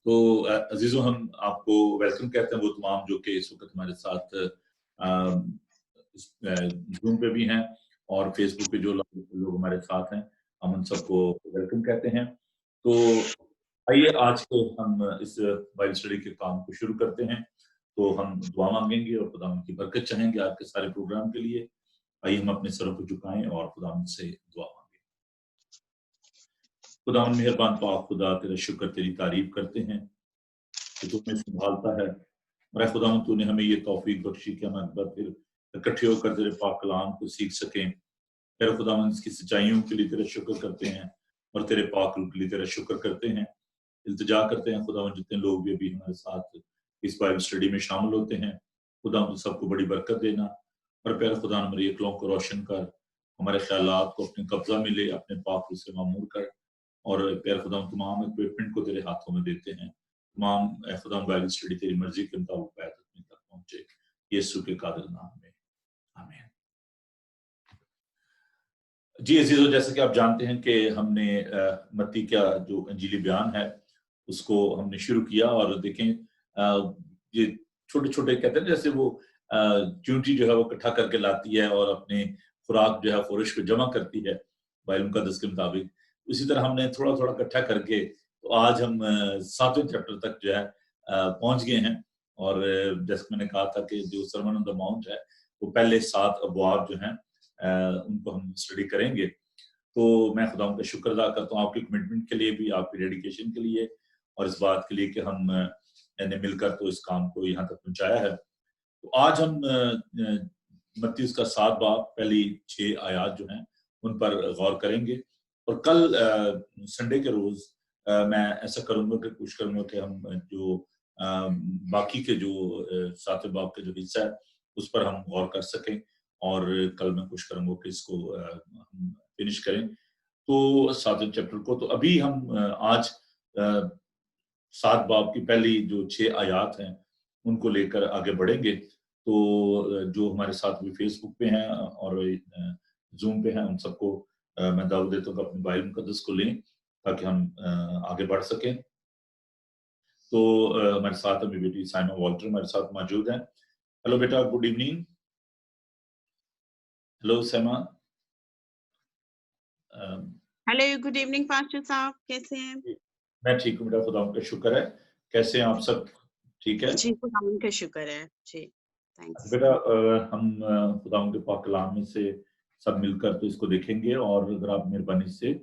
تو عزیزوں ہم آپ کو ویلکم کہتے ہیں وہ تمام جو کہ اس وقت ہمارے ساتھ زوم پہ بھی ہیں اور فیس بک پہ جو لوگ ہمارے ساتھ ہیں ہم ان سب کو ویلکم کہتے ہیں. تو آئیے آج کے ہم اس بائبل اسٹڈی کے کام کو شروع کرتے ہیں. تو ہم دعا مانگیں گے اور خدا ان کی برکت چاہیں گے آپ کے سارے پروگرام کے لیے. آئیے ہم اپنے سروں کو جھکائیں اور خدا ان سے دعا مانگیں. خدا ان مہربان پاک خدا تیرا شکر تیری تعریف کرتے ہیں کہ تو ہمیں سنبھالتا ہے. اور خدا تو نے ہمیں یہ توفیق بخشی کہ ہم ایک بار پھر اکٹھے ہو کر تیرے پاک کلام کو سیکھ سکیں. تیرے خدا اس کی سچائیوں کے لیے تیرا شکر کرتے ہیں اور تیرے پاک روح کے لیے تیرا شکر کرتے ہیں. التجا کرتے ہیں خدا جتنے لوگ بھی ابھی ہمارے ساتھ اس بائبل اسٹڈی میں شامل ہوتے ہیں خدا ان سب کو بڑی برکت دینا. اور پیارے خدا ہمارے عقلوں کو روشن کر, ہمارے خیالات کو اپنے قبضہ میں لے, اپنے پاک روح سے معمور کر. اور پیارے خدا تمام اکوپمنٹ کو تیرے ہاتھوں میں دیتے ہیں. تمام خدا بائبل اسٹڈی تیری مرضی کے مطابق بیت اپنے تک پہنچے یسوع کے قادر نام میں آمین. جی عزیزو, جیسے کہ آپ جانتے ہیں کہ ہم نے متی کا جو انجیلی بیان ہے اس کو ہم نے شروع کیا. اور دیکھیں یہ چھوٹے چھوٹے کہتے ہیں جیسے وہ چونٹی جو ہے وہ اکٹھا کر کے لاتی ہے اور اپنے خوراک جو ہے فورش کو جمع کرتی ہے بائبل مقدس کے مطابق, اسی طرح ہم نے تھوڑا تھوڑا اکٹھا کر کے تو آج ہم 7ویں چیپٹر تک جو ہے پہنچ گئے ہیں. اور جیسے میں نے کہا تھا کہ جو سرمن آن دی ماؤنٹ ہے وہ پہلے 7 ابواب جو ہیں ان کو ہم اسٹڈی کریں گے. تو میں خدا کا شکر ادا کرتا ہوں آپ کی کمٹمنٹ کے لیے بھی, آپ کی ڈیڈیکیشن کے لیے, اور اس بات کے لیے کہ ہم نے مل کر تو اس کام کو یہاں تک پہنچایا ہے. تو آج ہم متی کا 7 باب پہلی 6 آیات جو ہیں ان پر غور کریں گے. اور کل سنڈے کے روز میں ایسا کروں گا کہ کوشش کروں گا کہ ہم جو باقی کے جو 7 باب کا جو حصہ ہے اس پر ہم غور کر سکیں, اور کل میں کوشش کروں گا کہ اس کو ہم فنش کریں تو 7ویں چیپٹر کو. تو ابھی ہم آج 7 باب کی پہلی جو 6 آیات ہیں ان کو لے کر آگے بڑھیں گے. تو جو ہمارے ساتھ بھی فیس بک پہ ہیں اور زوم پہ ہیں ان سب کو میں دعوت دیتا ہوں کہ اپنے بائبل مقدس کو لیں تاکہ ہم آگے بڑھ سکیں. تو ہمارے ساتھ ابھی بیٹی سائما والٹر ہمارے ساتھ موجود ہیں. ہیلو بیٹا, گڈ ایوننگ. ہیلو سیما. ہیلو, گڈ ایوننگ پاسٹر صاحب, کیسے ہیں؟ میں ٹھیک ہوں بیٹا, خدا کا شکر ہے. کیسے ہیں آپ سب؟ ٹھیک ہے جی, خدا کا شکر ہے. جی تھینکس بیٹا. ہم خدا کے پاک کلام میں سے سب مل کر تو اس کو دیکھیں گے, اور اگر آپ مہربانی سے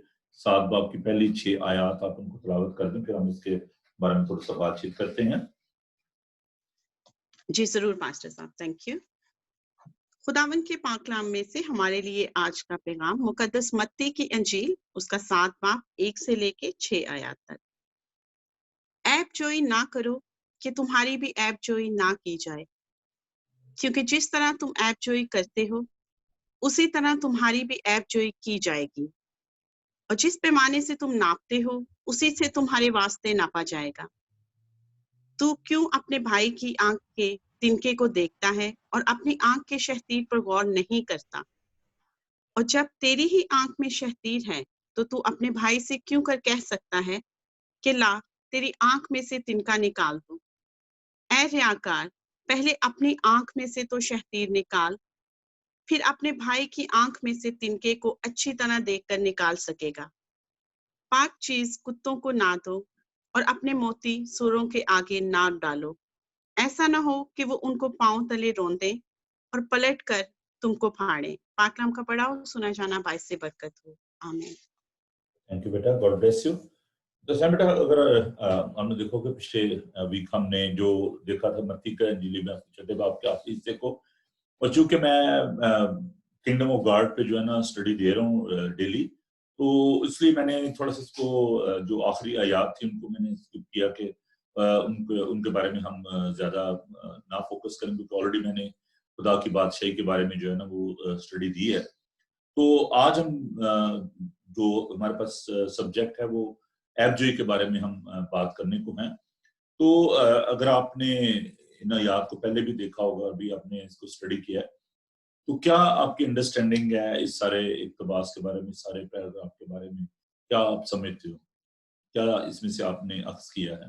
7 باب کی پہلی 6 آیات آپ ان کو تلاوت کر دیں, پھر ہم اس کے بارے میں تھوڑا سا بات چیت کرتے ہیں. جی ضرور پاسٹر صاحب, تھینک یو. خداوند کے پاک کلام میں سے ہمارے لیے آج کا پیغام مقدس متی کی انجیل اس کا 7 باب 1 سے لے کے 6 آیات تک. عیب جوئی نہ کرو کہ تمہاری بھی عیب جوئی نہ کی جائے, کیونکہ جس طرح تم عیب جوئی کرتے ہو اسی طرح تمہاری بھی عیب جوئی کی جائے گی, اور جس پیمانے سے تم ناپتے ہو اسی سے تمہارے واسطے ناپا جائے گا. تو کیوں اپنے بھائی کی آنکھ کے تنکے کو دیکھتا ہے اور اپنی آنکھ کے شہتیر پر غور نہیں کرتا؟ اور جب تیری ہی آنکھ میں شہتیر ہے تو تو اپنے بھائی سے کیوں کر کہہ سکتا ہے کہ لا تیری آنکھ میں سے تنکا نکال دوں؟ اے ریاکار, پہلے اپنی آنکھ میں سے تو شہتیر نکال, پھر اپنے بھائی کی آنکھ میں سے تنکے کو اچھی طرح دیکھ کر نکال سکے گا. پاک چیز کتوں کو نہ دو اور اپنے موتی سوروں کے آگے نہ ڈالو, ایسا نہ ہو کہ وہ ان کو پاؤں تلے روندیں اور پلٹ کر تم کو پھاڑیں. پاک کلام کا پڑھا اور سنا جانا باعث برکت ہو. آمین. Thank you beta, God bless you. تو سیم بیٹا, اگر ہم نے دیکھو کہ پچھلے ویک ہم نے جو دیکھا تھا متی کا انجیلی میں 6 باب کے آخری حصے کو, اور چونکہ میں کنگڈم آف گاڈ پہ جو ہے نا اسٹڈی دے رہا ہوں ڈیلی, تو اس لیے میں نے تھوڑا سا اس کو جو آخری آیات تھی ان کو میں نے اسکپ کیا کہ ان کے بارے میں ہم زیادہ نہ فوکس کریں, کیونکہ آلریڈی میں نے خدا کی بادشاہی کے بارے میں جو ہے نا وہ اسٹڈی دی ہے. تو آج ہم جو ہمارے پاس سبجیکٹ ہے وہ عیب جوئی کے بارے میں ہم بات کرنے کو ہیں. تو اگر آپ نے ان آیات کو پہلے بھی دیکھا ہوگا, ابھی آپ نے اس کو اسٹڈی کیا ہے, تو کیا آپ کی انڈرسٹینڈنگ ہے اس سارے اقتباس کے بارے میں, سارے پیراگراف کے بارے میں کیا آپ سمجھتے ہو؟ کیا اس میں سے آپ نے اخذ کیا ہے؟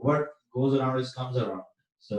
What goes around is comes around. So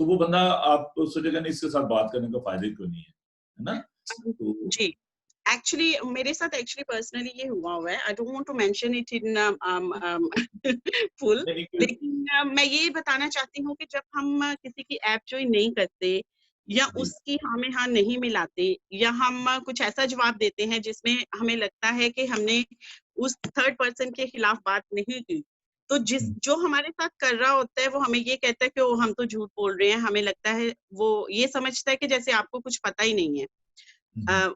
تو وہ بندہ آپ سوچے گا نہیں اس کے ساتھ بات کرنے کا فائدہ کیوں نہیں ہے نا. تو جی ایکچولی میرے ساتھ ایکچولی پرسنلی یہ ہوا ہے. I don't want to mention it in full, لیکن میں یہ بتانا چاہتی ہوں کہ جب ہم کسی کی ایپ جوائن نہیں کرتے یا جی اس کی ہمیں ہاں نہیں ملاتے یا ہم کچھ ایسا جواب دیتے ہیں جس میں ہمیں لگتا ہے کہ ہم نے اس تھرڈ پرسن کے خلاف بات نہیں کی، تو جو ہمارے ساتھ کر رہا ہوتا ہے وہ ہمیں یہ کہتا ہے کہ ہم تو جھوٹ بول رہے ہیں. ہمیں لگتا ہے وہ یہ سمجھتا ہے کہ جیسے آپ کو کچھ پتہ ہی نہیں ہے.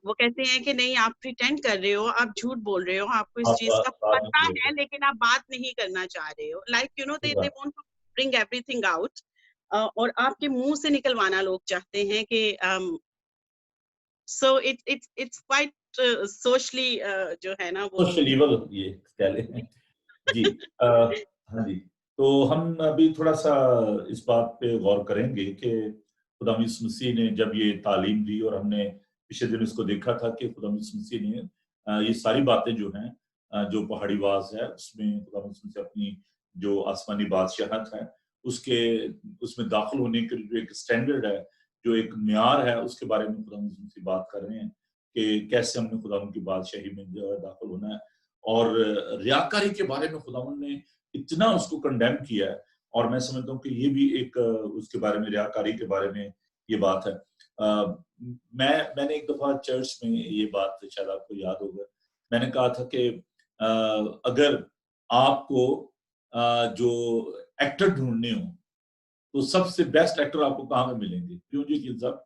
وہ کہتے ہیں کہ نہیں آپ پریٹینڈ کر رہے ہو، آپ جھوٹ بول رہے ہو، آپ کو اس آپ چیز کا بات پتہ نہیں ہے لیکن آپ بات نہیں کرنا چاہ رہے ہو. Like they want to bring everything out اور آپ کے منہ سے نکلوانا لوگ چاہتے ہیں کہ so it's quite socially جو ہے نا وہ سوشل یہ کہہ لیں. جی ہاں جی. تو ہم ابھی تھوڑا سا اس بات پہ غور کریں گے کہ خدا یسوع مسیح نے جب یہ تعلیم دی اور ہم نے پچھلے دن اس کو دیکھا تھا کہ خدا یسوع مسیح نے یہ ساری باتیں جو ہیں جو پہاڑی واز ہے اس میں خدا یسوع مسیح اپنی جو آسمانی بادشاہت ہے اس میں داخل ہونے کے جو ایک سٹینڈرڈ ہے، جو ایک معیار ہے، اس کے بارے میں خدا یسوع مسیح بات کر رہے ہیں کہ کیسے ہم نے خدا کی بادشاہی میں جو ہے داخل ہونا ہے. اور ریاکاری کے بارے میں خداوند نے اتنا اس کو کنڈیم کیا ہے، اور میں سمجھتا ہوں کہ یہ بھی ایک اس کے بارے میں ریاکاری کے بارے میں یہ بات ہے. میں نے ایک دفعہ چرچ میں یہ بات شاید آپ کو یاد ہوگا، میں نے کہا تھا کہ اگر آپ کو جو ایکٹر ڈھونڈنے ہوں تو سب سے بیسٹ ایکٹر آپ کو کہاں میں ملیں گے؟ کیوں جی صاحب؟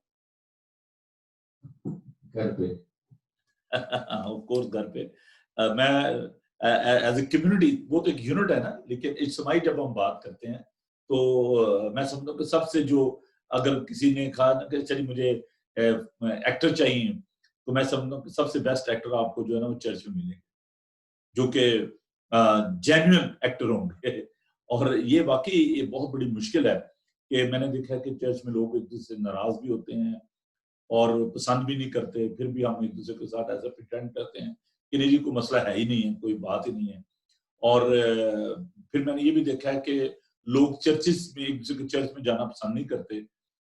گھر پہ. آف کورس گھر پہ. میں ایز اے کمیونٹی، وہ تو ایک یونٹ ہے نا، لیکن اجتماعی جب ہم بات کرتے ہیں تو میں سمجھتا ہوں کہ سب سے جو اگر کسی نے کہا نا کہ چلیے مجھے ایکٹر چاہیے، تو میں سمجھتا ہوں کہ سب سے بیسٹ ایکٹر آپ کو جو ہے نا وہ چرچ میں ملیں گے، جو کہ جینوئن ایکٹر ہوں گے. اور یہ واقعی یہ بہت بڑی مشکل ہے کہ میں نے دیکھا کہ چرچ میں لوگ ایک دوسرے سے ناراض بھی ہوتے ہیں اور پسند بھی نہیں کرتے، پھر بھی ہم ایک دوسرے کے ساتھ ایسا پریٹینڈ کرتے ہیں کہ نہیں جی کوئی مسئلہ ہے ہی نہیں ہے، کوئی بات ہی نہیں ہے. اور پھر میں نے یہ بھی دیکھا ہے کہ لوگ چرچز میں ایک دوسرے کے چرچ میں جانا پسند نہیں کرتے،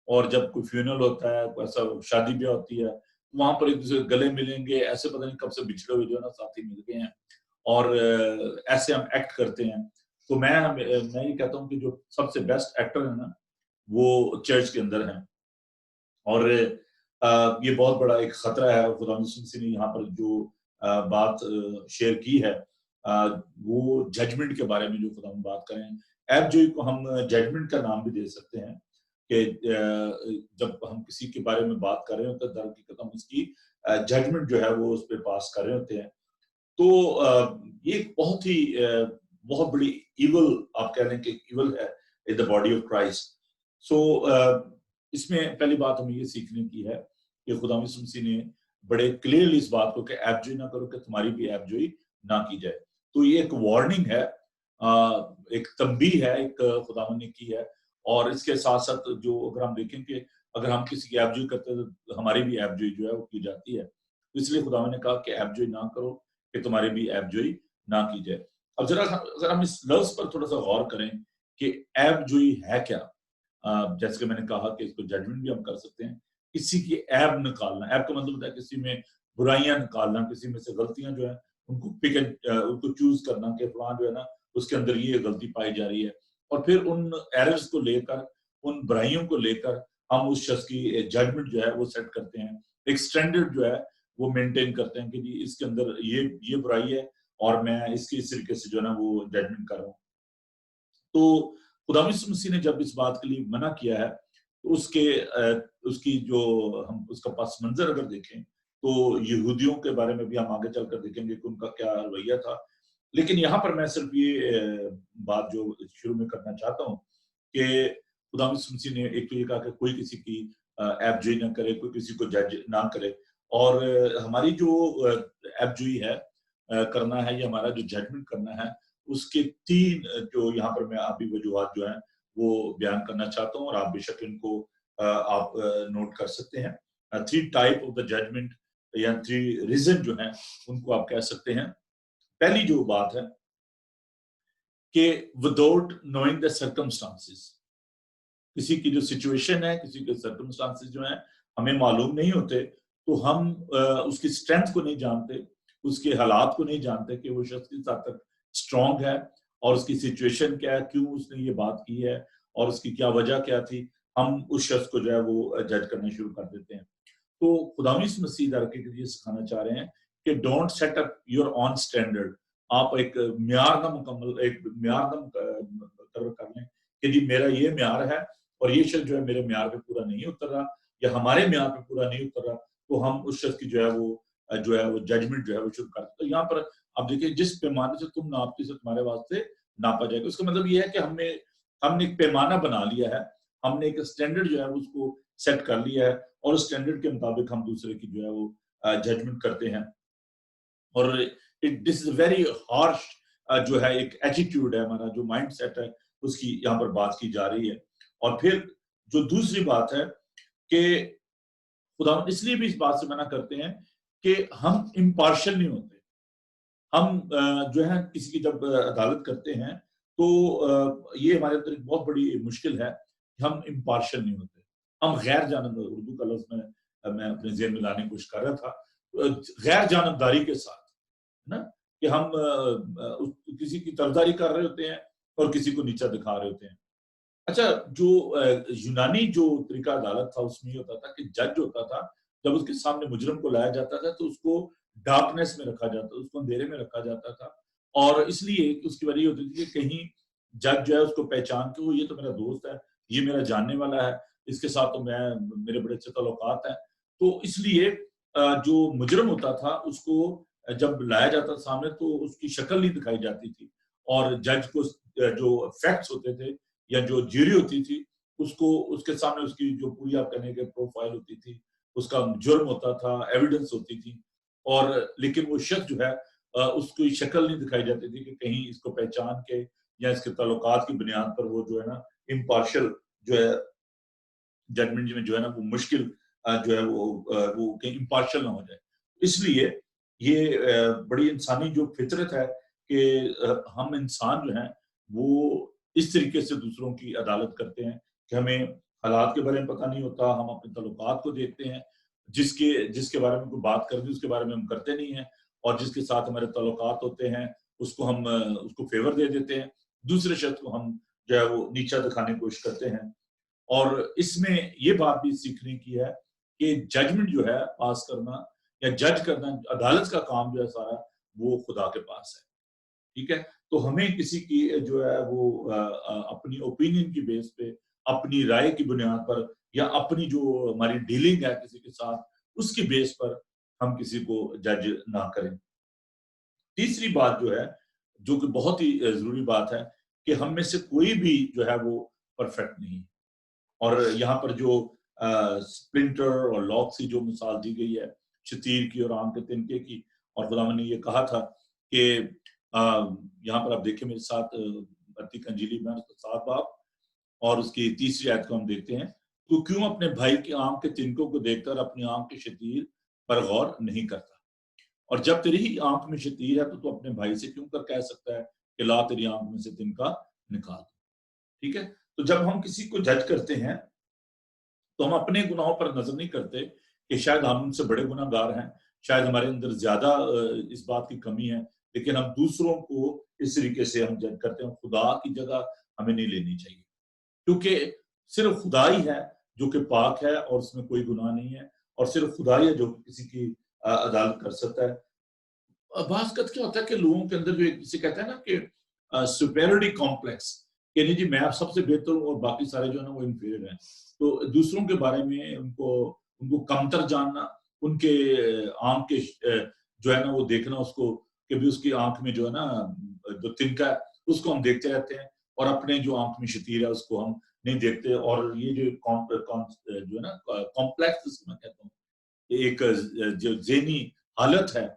اور جب کوئی فیونرل ہوتا ہے، کوئی ایسا شادی بیاہ ہوتی ہے، وہاں پر ایک دوسرے گلے ملیں گے، ایسے پتہ نہیں کب سے بچھڑے ہوئے جو ہے نا ساتھی مل گئے ہیں، اور ایسے ہم ایکٹ کرتے ہیں. تو میں یہ کہتا ہوں کہ جو سب سے بیسٹ ایکٹر ہے نا وہ چرچ کے اندر ہیں. اور یہ بہت بڑا ایک خطرہ ہے. خدا مسیح نے یہاں پر جو بات شیئر کی ہے وہ ججمنٹ کے بارے میں جو خدا بات کریں، ایپ جو کو ہم ججمنٹ کا نام بھی دے سکتے ہیں کہ جب ہم کسی کے بارے میں بات کر رہے ہوتے ہیں، در حقیقت ہم اس کی ججمنٹ جو ہے وہ اس پہ پاس کر رہے ہوتے ہیں. تو یہ ایک بہت بڑی ایول آپ کہہ لیں کہ ایول ہے ان دا باڈی آف کرائسٹ. سو اس میں پہلی بات ہمیں یہ سیکھنے کی ہے کہ خدا یسوع مسیح نے بڑے کلیئرلی اس بات کو کہ ایپ جوئی نہ کرو کہ تمہاری بھی ایپ جوئی نہ کی جائے. تو یہ ایک وارننگ ہے، ایک تنبیہ ہے، ایک خداوند نے کی ہے. اور اس کے ساتھ ساتھ جو اگر ہم دیکھیں کہ اگر ہم کسی کی ایپ جوئی کرتے ہیں تو ہماری بھی ایپ جوئی جو ہے وہ کی جاتی ہے. اس لیے خداوند نے کہا کہ ایپ جوئی نہ کرو کہ تمہاری بھی ایپ جوئی نہ کی جائے. اب ذرا اگر ہم اس لفظ پر تھوڑا سا غور کریں کہ ایپ جوئی ہے کیا، جیسے کہ میں نے کہا کہ اس کو ججمنٹ بھی ہم کر سکتے ہیں. کسی کی ایپ نکالنا، ایپ کا مطلب ہوتا ہے کسی میں برائیاں نکالنا، کسی میں سے غلطیاں جو ہیں ان کو چوز کرنا کہ فلاں جو ہے نا اس کے اندر یہ غلطی پائی جا رہی ہے، اور پھر ان ایررز کو لے کر، ان برائیوں کو لے کر ہم اس شخص کی ججمنٹ جو ہے وہ سیٹ کرتے ہیں، ایک سٹینڈرڈ جو ہے وہ مینٹین کرتے ہیں کہ جی اس کے اندر یہ برائی ہے اور میں اس طریقے سے جو ہے نا وہ ججمنٹ کر رہا ہوں. تو خدا یسوع مسیح نے جب اس بات کے لیے منع کیا ہے تو اس کی جو ہم اس کا پس منظر اگر دیکھیں تو یہودیوں کے بارے میں بھی ہم آگے چل کر دیکھیں گے کہ ان کا کیا رویہ تھا. لیکن یہاں پر میں صرف یہ بات جو شروع میں کرنا چاہتا ہوں کہ خدا یسوع مسیح نے ایک تو یہ کہا کہ کوئی کسی کی ایپ جوئی نہ کرے، کوئی کسی کو جج نہ کرے. اور ہماری جو ایپ جوئی ہے کرنا ہے یا ہمارا جو ججمنٹ کرنا ہے، اس کے 3 جو یہاں پر میں ابھی وجوہات جو ہیں وہ بیان کرنا چاہتا ہوں، اور آپ بے شک ان کو آپ نوٹ کر سکتے ہیں. 3 ٹائپ آف دا ججمنٹ یا 3 ریزن جو ہیں ان کو آپ کہہ سکتے ہیں. پہلی جو بات ہے کہ وداؤٹ نوئنگ دا سرکمسٹانسز، کسی کی جو سچویشن ہے, کسی کے سرکمسٹانسز جو ہیں ہمیں معلوم نہیں ہوتے, تو ہم اس کی اسٹرینتھ کو نہیں جانتے, اس کے حالات کو نہیں جانتے کہ وہ شخص کس حد تک اسٹرانگ ہے اور اس کی سچویشن کیا ہے, کیوں اس نے یہ بات کی ہے اور اس کی کیا وجہ کیا تھی. ہم اس شخص کو جو ہے وہ جج کرنا شروع کر دیتے ہیں. تو خداوند یسوع مسیح در حقیقت یہ سکھانا چاہ رہے ہیں کہ don't set up your on standard. آپ ایک معیار نہ مقرر کر لیں کہ جی میرا یہ معیار ہے اور یہ شخص جو ہے میرے معیار پہ پورا نہیں اتر رہا یا ہمارے معیار پہ پورا نہیں اتر رہا, تو ہم اس شخص کی جو ہے وہ ججمنٹ جو ہے وہ شروع کرتے ہیں. تو یہاں پر آپ دیکھیں جس پیمانے سے تم ناپتے سے تمہارے واسطے ناپا جائے گا. اس کا مطلب یہ ہے کہ ہم نے ایک پیمانہ بنا لیا ہے, ہم نے ایک اسٹینڈرڈ جو ہے اس کو سیٹ کر لیا ہے اور اس اسٹینڈرڈ کے مطابق ہم دوسرے کی جو ہے وہ ججمنٹ کرتے ہیں. اور دس از ویری ہارش جو ہے ایک ایٹیٹیوڈ ہے, ہمارا جو مائنڈ سیٹ ہے اس کی یہاں پر بات کی جا رہی ہے. اور پھر جو دوسری بات ہے کہ خدا اس لیے بھی اس بات سے منع کرتے ہیں کہ ہم امپارشل نہیں ہوتے. ہم جو ہے کسی کی جب عدالت کرتے ہیں تو یہ ہمارے اندر ایک بہت بڑی مشکل ہے کہ ہم امپارشل نہیں ہوتے. ہم غیر جانب, اردو کا لفظ میں اپنے ذہن میں لانے کی کوشش کر رہا تھا, غیر جانبداری کے ساتھ نا, کہ ہم کسی کی طرفداری کر رہے ہوتے ہیں اور کسی کو نیچا دکھا رہے ہوتے ہیں. اچھا, جو یونانی جو طریقہ عدالت تھا اس میں یہ ہوتا تھا کہ جج ہوتا تھا, جب اس کے سامنے مجرم کو لایا جاتا تھا تو اس کو ڈارکنیس میں رکھا جاتا, اس کو اندھیرے میں رکھا جاتا تھا. اور اس لیے اس کی وجہ یہ ہوتی تھی کہ کہیں جج جو ہے اس کو پہچان کے یہ تو میرا دوست ہے, یہ میرا جاننے والا ہے, اس کے ساتھ تو میرے بڑے اچھے تعلقات ہیں. تو اس لیے جو مجرم ہوتا تھا اس کو جب لایا جاتا سامنے تو اس کی شکل نہیں دکھائی جاتی تھی, اور جج کو جو فیکٹس ہوتے تھے یا جو جیوری ہوتی تھی اس کے سامنے اس کی جو پوری آپ کہنے کے پروفائل ہوتی تھی, اس کا جرم ہوتا تھا, ایویڈنس ہوتی تھی, اور لیکن وہ شخص جو ہے اس کی شکل نہیں دکھائی جاتی تھی کہ کہیں اس کو پہچان کے یا اس کے تعلقات کی بنیاد پر وہ جو ہے نا امپارشل جو ہے ججمنٹ میں جو ہے نا وہ مشکل جو ہے وہ کہیں امپارشل نہ ہو جائے. اس لیے یہ بڑی انسانی جو فطرت ہے کہ ہم انسان جو ہیں وہ اس طریقے سے دوسروں کی عدالت کرتے ہیں کہ ہمیں حالات کے بارے میں پتہ نہیں ہوتا, ہم اپنے تعلقات کو دیکھتے ہیں, جس کے بارے میں کوئی بات کر دی اس کے بارے میں ہم کرتے نہیں ہیں, اور جس کے ساتھ ہمارے تعلقات ہوتے ہیں اس کو فیور دے دیتے ہیں, دوسرے شخص کو ہم جو ہے وہ نیچا دکھانے کی کوشش کرتے ہیں. اور اس میں یہ بات بھی سیکھنے کی ہے کہ ججمنٹ جو ہے پاس کرنا یا جج کرنا, عدالت کا کام جو ہے سارا وہ خدا کے پاس ہے. ٹھیک ہے, تو ہمیں کسی کی جو ہے وہ اپنی اوپینین کی بیس پہ, اپنی رائے کی بنیاد پر, یا اپنی جو ہماری ڈیلنگ ہے کسی کے ساتھ اس کی بیس پر ہم کسی کو جج نہ کریں. تیسری بات جو ہے, جو کہ بہت ہی ضروری بات ہے, کہ ہم میں سے کوئی بھی جو ہے وہ پرفیکٹ نہیں. اور یہاں پر جو سپلنٹر اور لاک کی جو مثال دی گئی ہے, شتیر کی اور آم کے تنکے کی, اور خداوند نے یہ کہا تھا کہ یہاں پر آپ دیکھیں میرے ساتھ متی کی انجیل میں 7 باب اور اس کی 3 آیت کو ہم دیکھتے ہیں. تو کیوں اپنے بھائی کی آنکھ کے تنکوں کو دیکھ کر اپنی آنکھ کے شتیر پر غور نہیں کرتا, اور جب تیری ہی آنکھ میں شتیر ہے تو اپنے بھائی سے کیوں کر کہہ سکتا ہے کہ لا تیری آنکھ میں سے تنکا نکال. ٹھیک ہے, تو جب ہم کسی کو جج کرتے ہیں تو ہم اپنے گناہوں پر نظر نہیں کرتے کہ شاید ہم ان سے بڑے گناہ گار ہیں, شاید ہمارے اندر زیادہ اس بات کی کمی ہے, لیکن ہم دوسروں کو اس طریقے سے ہم جج کرتے ہیں. خدا کی جگہ ہمیں نہیں لینی چاہیے, کیونکہ صرف خدا ہی ہے جو کہ پاک ہے اور اس میں کوئی گناہ نہیں ہے, اور صرف خدا ہی ہے جو کسی کی عدالت کر سکتا ہے. بعض اوقات کیا ہوتا ہے کہ لوگوں کے اندر جو کسی کہتا ہے نا کہ سپیریورٹی کمپلیکس, کہ نہیں جی میں آپ سب سے بہتر ہوں اور باقی سارے جو ہے نا وہ انفیریئر ہیں. تو دوسروں کے بارے میں ان کو کمتر جاننا, ان کے آنکھ کے جو ہے نا وہ دیکھنا اس کو کہ بھی اس کی آنکھ میں جو ہے نا جو تنکا ہے اس کو ہم دیکھتے رہتے ہیں, اور اپنے جو آنکھ میں شتیر ہے اس کو ہم نہیں دیکھتے. اور یہ جو ہے نا کمپلیکس میں کہتا ہوں, ایک جو ذہنی حالت ہے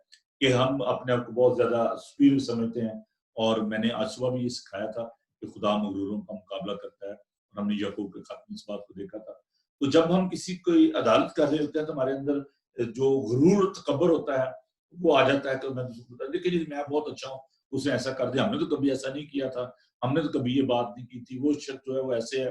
کہ ہم اپنے آپ کو بہت زیادہ سپیریئر سمجھتے ہیں. اور میں نے آج صبح بھی یہ سکھایا تھا کہ خدا مغروروں کا مقابلہ کرتا ہے, اور ہم نے یعقوب کے خط میں اس بات کو دیکھا تھا. تو جب ہم کسی کو عدالت کر رہے ہوتے ہیں تو ہمارے اندر جو غرور تکبر ہوتا ہے وہ آ جاتا ہے کہ میں دیکھیے میں بہت اچھا ہوں, اس نے ایسا کر دیا, ہم نے تو کبھی ایسا نہیں کیا تھا, ہم نے تو کبھی یہ بات نہیں کی تھی, وہ شخص جو ہے وہ ایسے ہے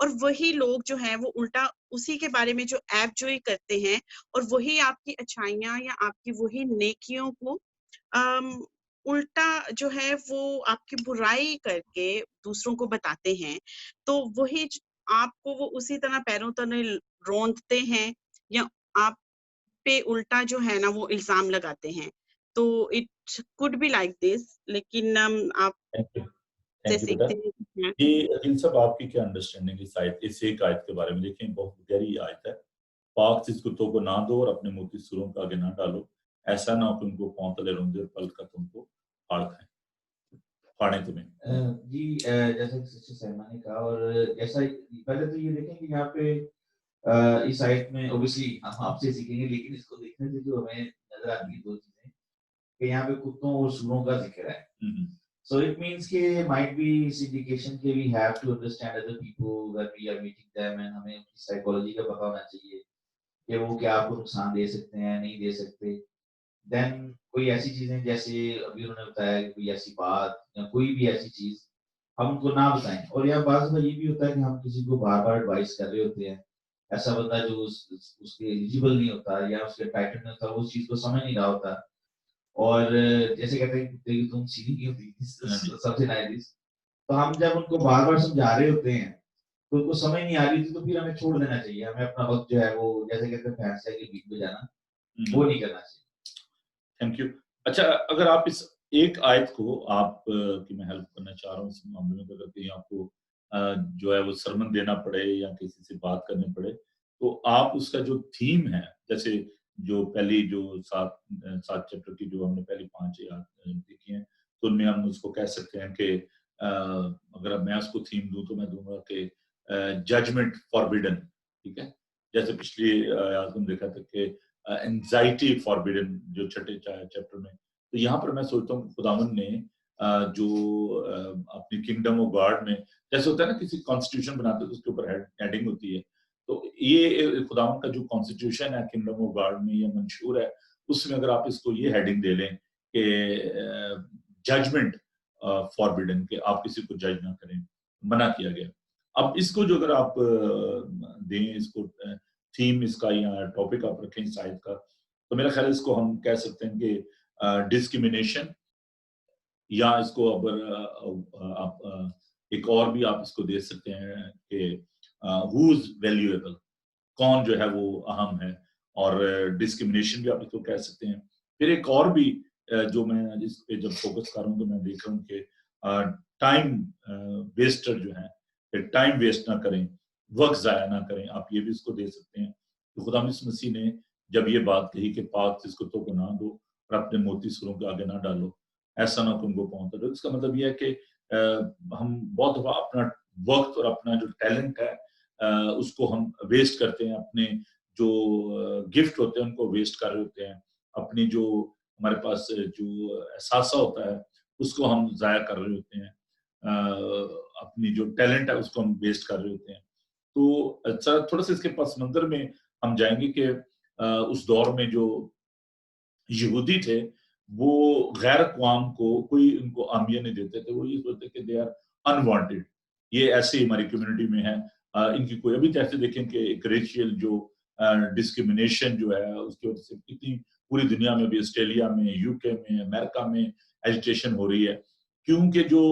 اور وہی لوگ جو ہیں وہ الٹا اسی کے بارے میں جو ایپ جوئی کرتے ہیں اور وہی آپ کی اچھائیاں یا آپ کی وہی نیکیوں کو الٹا جو ہے وہ آپ کی برائی کر کے دوسروں کو بتاتے ہیں، تو وہی آپ کو وہ اسی طرح پیروں تلے روندتے ہیں یا آپ پہ الٹا جو ہے نا وہ الزام لگاتے ہیں. تو it could be like this، لیکن آپ تھینک یو، سے تھینک یو بیٹا. سیکھتے ہیں. یہ عقیل صاحب آپ کی کیا انڈرسٹینڈنگ اس آیت، اس ایک آیت کے بارے میں؟ دیکھیں بہت گہری آیت ہے. پاک چیز کتوں کو نہ دو اور اپنے موتی سروں کا آگے نہ ڈالو، ایسا نہ ہو کہ ان کو پاؤں تلے روندے اور پل کر تم کو پھاڑ کھائیں، پھاڑیں تمہیں. جی جیسا کہ سسٹر سیما نے کہا، اور جیسا پہلے تو یہ دیکھیں کہ یہاں پہ اس آیت میں اوبیسلی ہم آپ سے سیکھیں گے، لیکن اس کو دیکھنے سے جو ہمیں نظر آتی ہے دو چیزیں کہ یہاں پہ کتوں اور سوروں کا ذکر ہے. So it means کہ might be this indication کہ we have to understand other people when we are meeting them، and ہمیں ان کی سائیکالوجی کا پتہ ہونا چاہیے کہ وہ کیا آپ کو نقصان دے سکتے ہیں نہیں دے سکتے. دین کوئی ایسی چیزیں جیسے ابھی انہوں نے بتایا کہ کوئی ایسی بات یا کوئی بھی ایسی چیز ہم ان کو نہ بتائیں. اور یا بعض دفعہ یہ بھی ہوتا ہے کہ ہم کسی کو بار بار ایڈوائس کر رہے ہوتے ہیں، ایسا بندہ جو اس کے ایلیجیبل نہیں ہوتا یا اس کے ٹائٹل نہیں ہوتا، وہ اس چیز کو سمجھ نہیں رہا ہوتا، اور جیسے کہتے ہیں کہ تم سیدھی کی ہوتی سب سے نائز. تو ہم جب ان کو بار بار سمجھا رہے ہوتے ہیں تو ان کو سمجھ نہیں آ رہی تھی، تو پھر ہمیں چھوڑ دینا چاہیے. ہمیں اپنا وقت جو ہے وہ جیسے کہتے ہیں فیصلے کے بیچ میں جانا وہ نہیں کرنا چاہیے. Thank you. اچھا، اگر آپ اس ایک آیت کو آپ کی میں ہیلپ کرنا چاہ رہا ہوں اس معاملے میں، اگر کہیں آپ کو جو ہے وہ سرمن دینا پڑے یا کسی سے بات کرنی پڑے، تو آپ اس کا جو تھیم ہے، جیسے جو پہلی جو سات چیپٹر کی جو ہم نے پہلی 5 دیکھی ہیں، تو ان میں ہم اس کو کہہ سکتے ہیں کہ اگر میں اس کو تھیم دوں تو میں دوں گا کہ ججمنٹ فاربیڈن. ٹھیک ہے، جیسے پچھلی آیات میں دیکھا تھا کہ انزائٹی فاربیڈن جو چھٹے چیپٹر میں. تو یہاں پر میں سوچتا ہوں کہ خداوند نے جو اپنی کنگڈم آف گاڈ میں جیسے ہوتا ہے نا کسی کانسٹیٹیوشن بناتے تو اس کے اوپر ہیڈنگ ہوتی ہے، تو یہ خداوند کا جو کانسٹیٹیوشن ہے کنگڈم آف گاڈ میں یہ منشور ہے، اس میں اگر آپ اس کو یہ ہیڈنگ دے لیں کہ ججمنٹ فاربیڈن، کہ آپ کسی کو جج نہ کریں، منع کیا گیا. اب اس کو جو اگر آپ دیں، اس کو تھیم اس کا یا ٹاپک آپ رکھیں اس آیت کا، تو میرا خیال ہے اس کو ہم کہہ سکتے ہیں کہ ڈسکریمنیشن، یا اس کو اگر آپ ایک اور بھی آپ اس کو دے سکتے ہیں کہ who's valuable، کون جو ہے وہ اہم ہے، اور ڈسکریمنیشن بھی آپ اس کو کہہ سکتے ہیں. پھر ایک اور بھی جو میں اس پہ جب فوکس کر رہا ہوں تو میں دیکھ رہا ہوں کہ ٹائم ویسٹر جو ہیں، ٹائم ویسٹ نہ کریں، وقت ضائع نہ کریں، آپ یہ بھی اس کو دے سکتے ہیں. تو خدا مسیح نے جب یہ بات کہی کہ پاک چیز کتوں کو نہ دو اور اپنے موتی سروں کے آگے نہ ڈالو، ایسا نہ تم کو پہنچتا. تو اس کا مطلب یہ ہے کہ ہم بہت دفعہ اپنا وقت اور اپنا جو ٹیلنٹ ہے اس کو ہم ویسٹ کرتے ہیں، اپنے جو گفٹ ہوتے ہیں ان کو ویسٹ کر رہے ہوتے ہیں، اپنی جو ہمارے پاس جو احساسہ ہوتا ہے اس کو ہم ضائع کر رہے ہوتے ہیں، اپنی جو ٹیلنٹ ہے اس کو ہم ویسٹ کر رہے ہوتے ہیں. تو اچھا تھوڑا سا اس کے پس منظر میں ہم جائیں گے کہ اس دور میں جو یہودی تھے وہ غیر اقوام کو کوئی ان کو عامیہ نہیں دیتے تھے. وہ یہ سوچتے کہ دے آر انوانٹیڈ، یہ ایسے ہماری کمیونٹی میں ہے، ان کی کوئی ابھی جیسے دیکھیں کہ ایک ریشیل جو ڈسکریمنیشن جو ہے اس کی وجہ سے کتنی پوری دنیا میں بھی، آسٹریلیا میں، یو کے میں، امریکہ میں ایجیٹیشن ہو رہی ہے، کیونکہ جو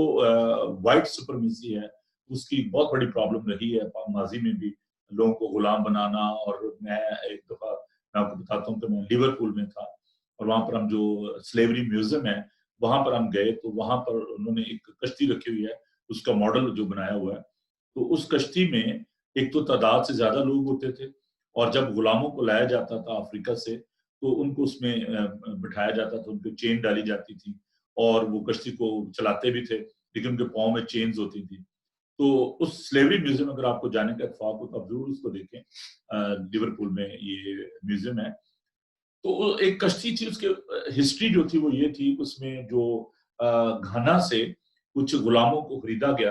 وائٹ سپرمیسی ہے اس کی بہت بڑی پرابلم رہی ہے ماضی میں بھی، لوگوں کو غلام بنانا. اور میں ایک دفعہ میں آپ کو بتاتا ہوں کہ میں لیورپول میں تھا، اور وہاں پر ہم جو سلیوری میوزیم ہے وہاں پر ہم گئے، تو وہاں پر انہوں نے ایک کشتی رکھی ہوئی ہے، اس کا ماڈل جو بنایا ہوا ہے. تو اس کشتی میں ایک تو تعداد سے زیادہ لوگ ہوتے تھے، اور جب غلاموں کو لایا جاتا تھا افریقہ سے تو ان کو اس میں بٹھایا جاتا تھا، ان کو چین ڈالی جاتی تھی اور وہ کشتی کو چلاتے بھی تھے، لیکن ان کے پاؤں میں چینز ہوتی تھی. تو اس سلیوری میوزیم اگر آپ کو جانے کا اتفاق ہو تو آپ ضرور اس کو دیکھیں، لیورپول میں یہ میوزیم ہے. تو ایک کشتی تھی، اس کے ہسٹری جو تھی وہ یہ تھی، اس میں جو گھانا سے کچھ غلاموں کو خریدا گیا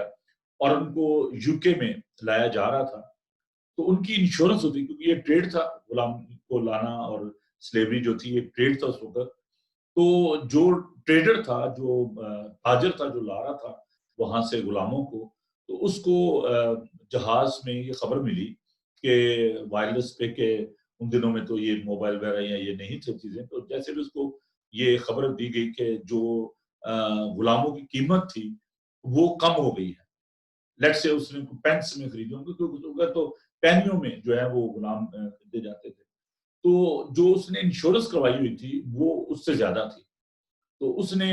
اور ان کو یو کے میں لایا جا رہا تھا، تو ان کی انشورنس ہوتی، کیونکہ یہ ٹریڈ تھا، غلام کو لانا اور سلیوری جو تھی یہ ٹریڈ تھا اس وقت. تو جو ٹریڈر تھا، جو تاجر تھا، جو لا رہا تھا وہاں سے غلاموں کو، تو اس کو جہاز میں یہ خبر ملی کہ وائرلیس پہ کہ ان دنوں میں تو یہ موبائل وغیرہ یا یہ نہیں تھے چیزیں، تو جیسے بھی اس کو یہ خبر دی گئی کہ جو غلاموں کی قیمت تھی وہ کم ہو گئی ہے، لیٹ سے اس نے پینس میں خریدے ہوں گے تو پینیوں میں جو ہے وہ غلام خریدے جاتے تھے، تو جو اس نے انشورنس کروائی ہوئی تھی وہ اس سے زیادہ تھی، تو اس نے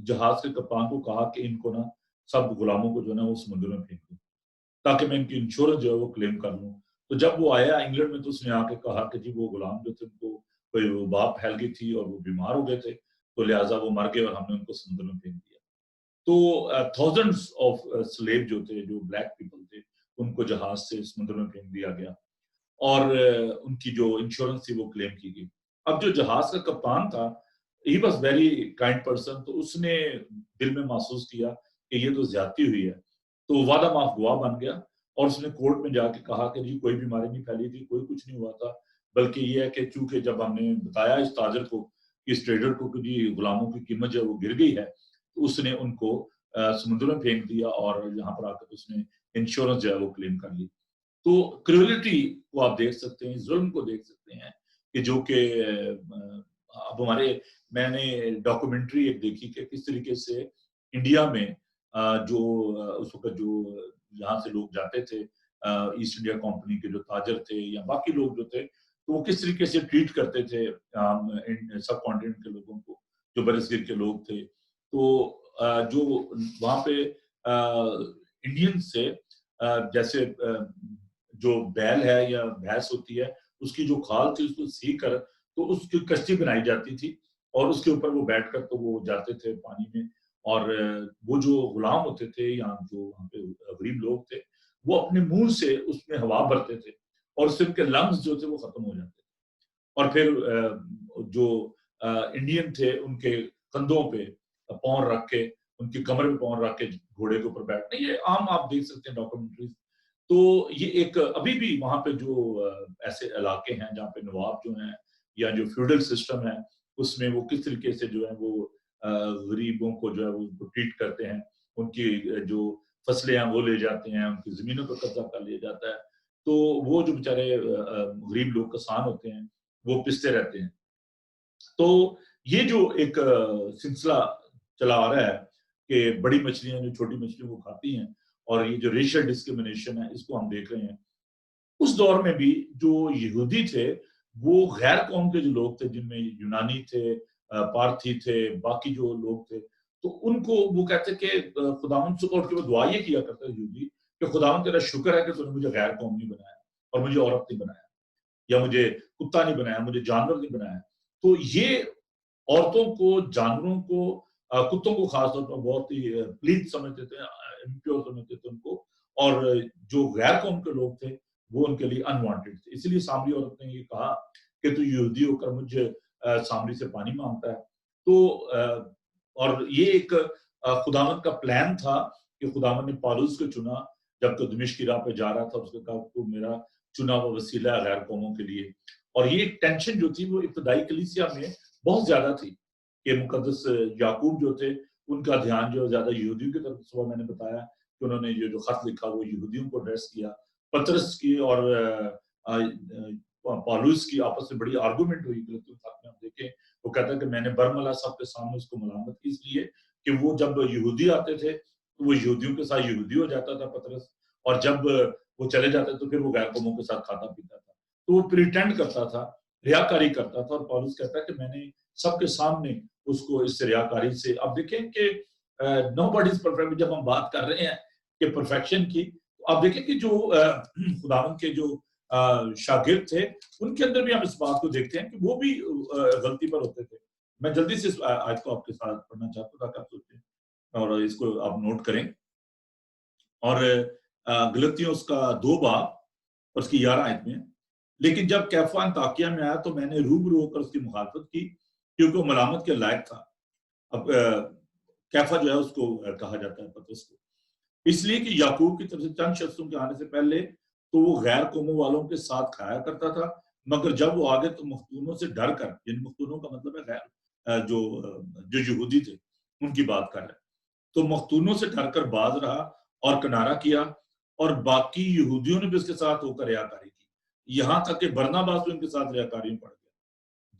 جہاز کے کپتان کو کہا کہ ان کو نا سب غلاموں کو جو ہے نا وہ سمندر میں پھینک دوں تاکہ میں ان کی انشورنس جو ہے وہ کلیم کر لوں۔ تو جب وہ آیا انگلینڈ میں تو اس نے آ کے کہا کہ جی وہ غلام جو تھے ان کو کوئی وبا پھیل گئی تھی اور وہ بیمار ہو گئے تھے، تو لہٰذا وہ مر گئے اور ہم نے ان کو سمندر میں پھینک دیا۔ تو تھاؤزنڈس آف سلیو جو تھے، جو بلیک پیپل تھے، ان کو جہاز سے سمندر میں پھینک دیا گیا اور ان کی جو انشورنس تھی وہ کلیم کی گئی۔ اب جو جہاز کا کپتان تھا he was very kind person, تو اس نے دل میں محسوس کیا کہ یہ تو زیادتی ہوئی ہے، تو وعدہ معاف گواہ بن گیا اور اس نے کورٹ میں جا کے کہا کہ جی کوئی بیماری نہیں پھیلی تھی، کوئی کچھ نہیں ہوا تھا، بلکہ یہ ہے کہ چونکہ جب ہم نے بتایا اس تاجر کو، اس ٹریڈر کو کہ جی غلاموں کی قیمت جو ہے وہ گر گئی ہے، تو اس نے ان کو سمندر میں پھینک دیا اور یہاں پر آ کر اس نے انشورنس جو ہے وہ کلیم کر لی۔ تو کریولٹی کو آپ دیکھ سکتے ہیں، ظلم کو دیکھ سکتے ہیں کہ جو کہ اب میں نے ڈاکومنٹری ایک دیکھی کہ کس طریقے سے انڈیا میں جو اس وقت جو یہاں سے لوگ جاتے تھے ایسٹ انڈیا کمپنی کے جو تاجر تھے یا باقی لوگ جو تھے، تو وہ کس طریقے سے ٹریٹ کرتے تھے سب کانٹیننٹ کے لوگوں کو، جو برصغیر کے لوگ تھے۔ تو جو وہاں پہ انڈین سے جیسے جو بیل ہے یا بھینس ہوتی ہے، اس کی جو کھال تھی اس کو سی کر تو اس کی کشتی بنائی جاتی تھی اور اس کے اوپر وہ بیٹھ کر تو وہ جاتے تھے پانی میں، اور وہ جو غلام ہوتے تھے یا جو وہاں پہ غریب لوگ تھے وہ اپنے منہ سے اس میں ہوا بھرتے تھے اور اس سے ان کے لنگز جو تھے وہ ختم ہو جاتے تھے، اور پھر جو انڈین تھے ان کے کندھوں پہ پاؤں رکھ کے، ان کی کمر پہ پاؤں رکھ کے گھوڑے کے اوپر بیٹھنا، یہ عام آپ دیکھ سکتے ہیں ڈاکومنٹریز۔ تو یہ ایک ابھی بھی وہاں پہ جو ایسے علاقے ہیں جہاں پہ نواب جو ہیں یا جو فیوڈل سسٹم ہے اس میں وہ کس طریقے سے جو ہے وہ غریبوں کو جو ہے وہ ٹریٹ کرتے ہیں، ان کی جو فصلیں ہیں وہ لے جاتے ہیں، ان کی زمینوں پر قبضہ کر لیا جاتا ہے، تو وہ جو بیچارے غریب لوگ کسان ہوتے ہیں وہ پستے رہتے ہیں۔ تو یہ جو ایک سلسلہ چلا آ رہا ہے کہ بڑی مچھلیاں جو چھوٹی مچھلیوں کو کھاتی ہیں اور یہ جو ریشل ڈسکریمنیشن ہے اس کو ہم دیکھ رہے ہیں۔ اس دور میں بھی جو یہودی تھے وہ غیر قوم کے جو لوگ تھے، جن میں یونانی تھے، پارتھی تھے، باقی جو لوگ تھے، تو ان کو وہ کہتے کہ خداوند سے اٹھ کے وہ دعا یہ کیا کرتا یہودی کہ خداوند تیرا شکر ہے کہ تو نے مجھے غیر قوم نہیں بنایا اور مجھے عورت نہیں بنایا یا مجھے کتا نہیں بنایا، مجھے جانور نہیں بنایا۔ تو یہ عورتوں کو، جانوروں کو، کتوں کو خاص طور پر بہت ہی پلیت سمجھتے تھے، امپیور سمجھتے تھے ان کو، اور جو غیر قوم کے لوگ تھے وہ ان کے لیے انوانٹیڈ تھے۔ اسی لیے سامری عورت نے یہ کہا کہ تو یہودی ہو کر مجھے سامری سے پانی مانگتا ہے۔ تو اور یہ ایک خداوند کا پلان تھا کہ خداوند نے پالوس کو چنا جب تو دمشق کی راہ پہ جا رہا تھا، اس نے کہا تو میرا چنا ہوا وسیلہ ہے غیر قوموں کے لیے۔ اور یہ ایک ٹینشن جو تھی وہ ابتدائی کلیسیا میں بہت زیادہ تھی کہ مقدس یعقوب جو تھے ان کا دھیان جو زیادہ یہودیوں کی طرف، صبح میں نے بتایا کہ انہوں نے یہ جو خط لکھا وہ یہودیوں کو ایڈریس کیا۔ پطرس کی اور پالوس کی آپس میں بڑی آرگومنٹ ہوئی، خط میں ہم دیکھیں وہ کہتا ہے کہ میں نے برملا صاحب کے سامنے اس کو ملامت کی، اس لیے کہ وہ جب یہودی آتے تھے تو وہ یہودیوں کے ساتھ یہودی ہو جاتا تھا پطرس، اور جب وہ چلے جاتے تو پھر وہ غیر قوموں کے ساتھ کھاتا پیتا تھا، تو وہ پریٹینڈ کرتا تھا، ریاکاری کرتا تھا۔ اور پالوس کہتا ہے کہ میں نے سب کے سامنے اس کو اس ریاکاری سے، اب دیکھیں کہ نو باڈی از پرفیکٹ، جب ہم بات کر رہے ہیں کہ پرفیکشن کی، تو آپ دیکھیں کہ جو خداوند کے جو شاگرد تھے ان کے اندر بھی ہم اس بات کو دیکھتے ہیں کہ وہ بھی غلطی پر ہوتے تھے۔ میں جلدی سے اس آیت کو آپ کے ساتھ پڑھنا چاہتا ہوں تاکہ آپ سوچیں اور اس کو آپ نوٹ کریں۔ اور غلطیوں اس کا 2 باب اور اس کی 11 آیت میں، لیکن جب کیفا انطاکیہ میں آیا تو میں نے روبرو ہو کر اس کی مخالفت کی کیونکہ وہ ملامت کے لائق تھا۔ اب کیفا جو ہے اس کو کہا جاتا ہے پطرس کو، اس لیے کہ یعقوب کی طرف سے چند شخصوں کے آنے سے پہلے تو وہ غیر قوموں والوں کے ساتھ کھایا کرتا تھا، مگر جب وہ آگے تو مختونوں سے ڈر کر، یعنی مختونوں کا مطلب ہے غیر جو یہودی تھے ان کی بات کر رہے، تو مختونوں سے ڈر کر باز رہا اور کنارہ کیا, اور باقی یہودیوں نے بھی اس کے ساتھ ہو کر ریاکاری کی, یہاں تک کہ برناباس بھی ان کے ساتھ ریاکاری میں پڑ گیا.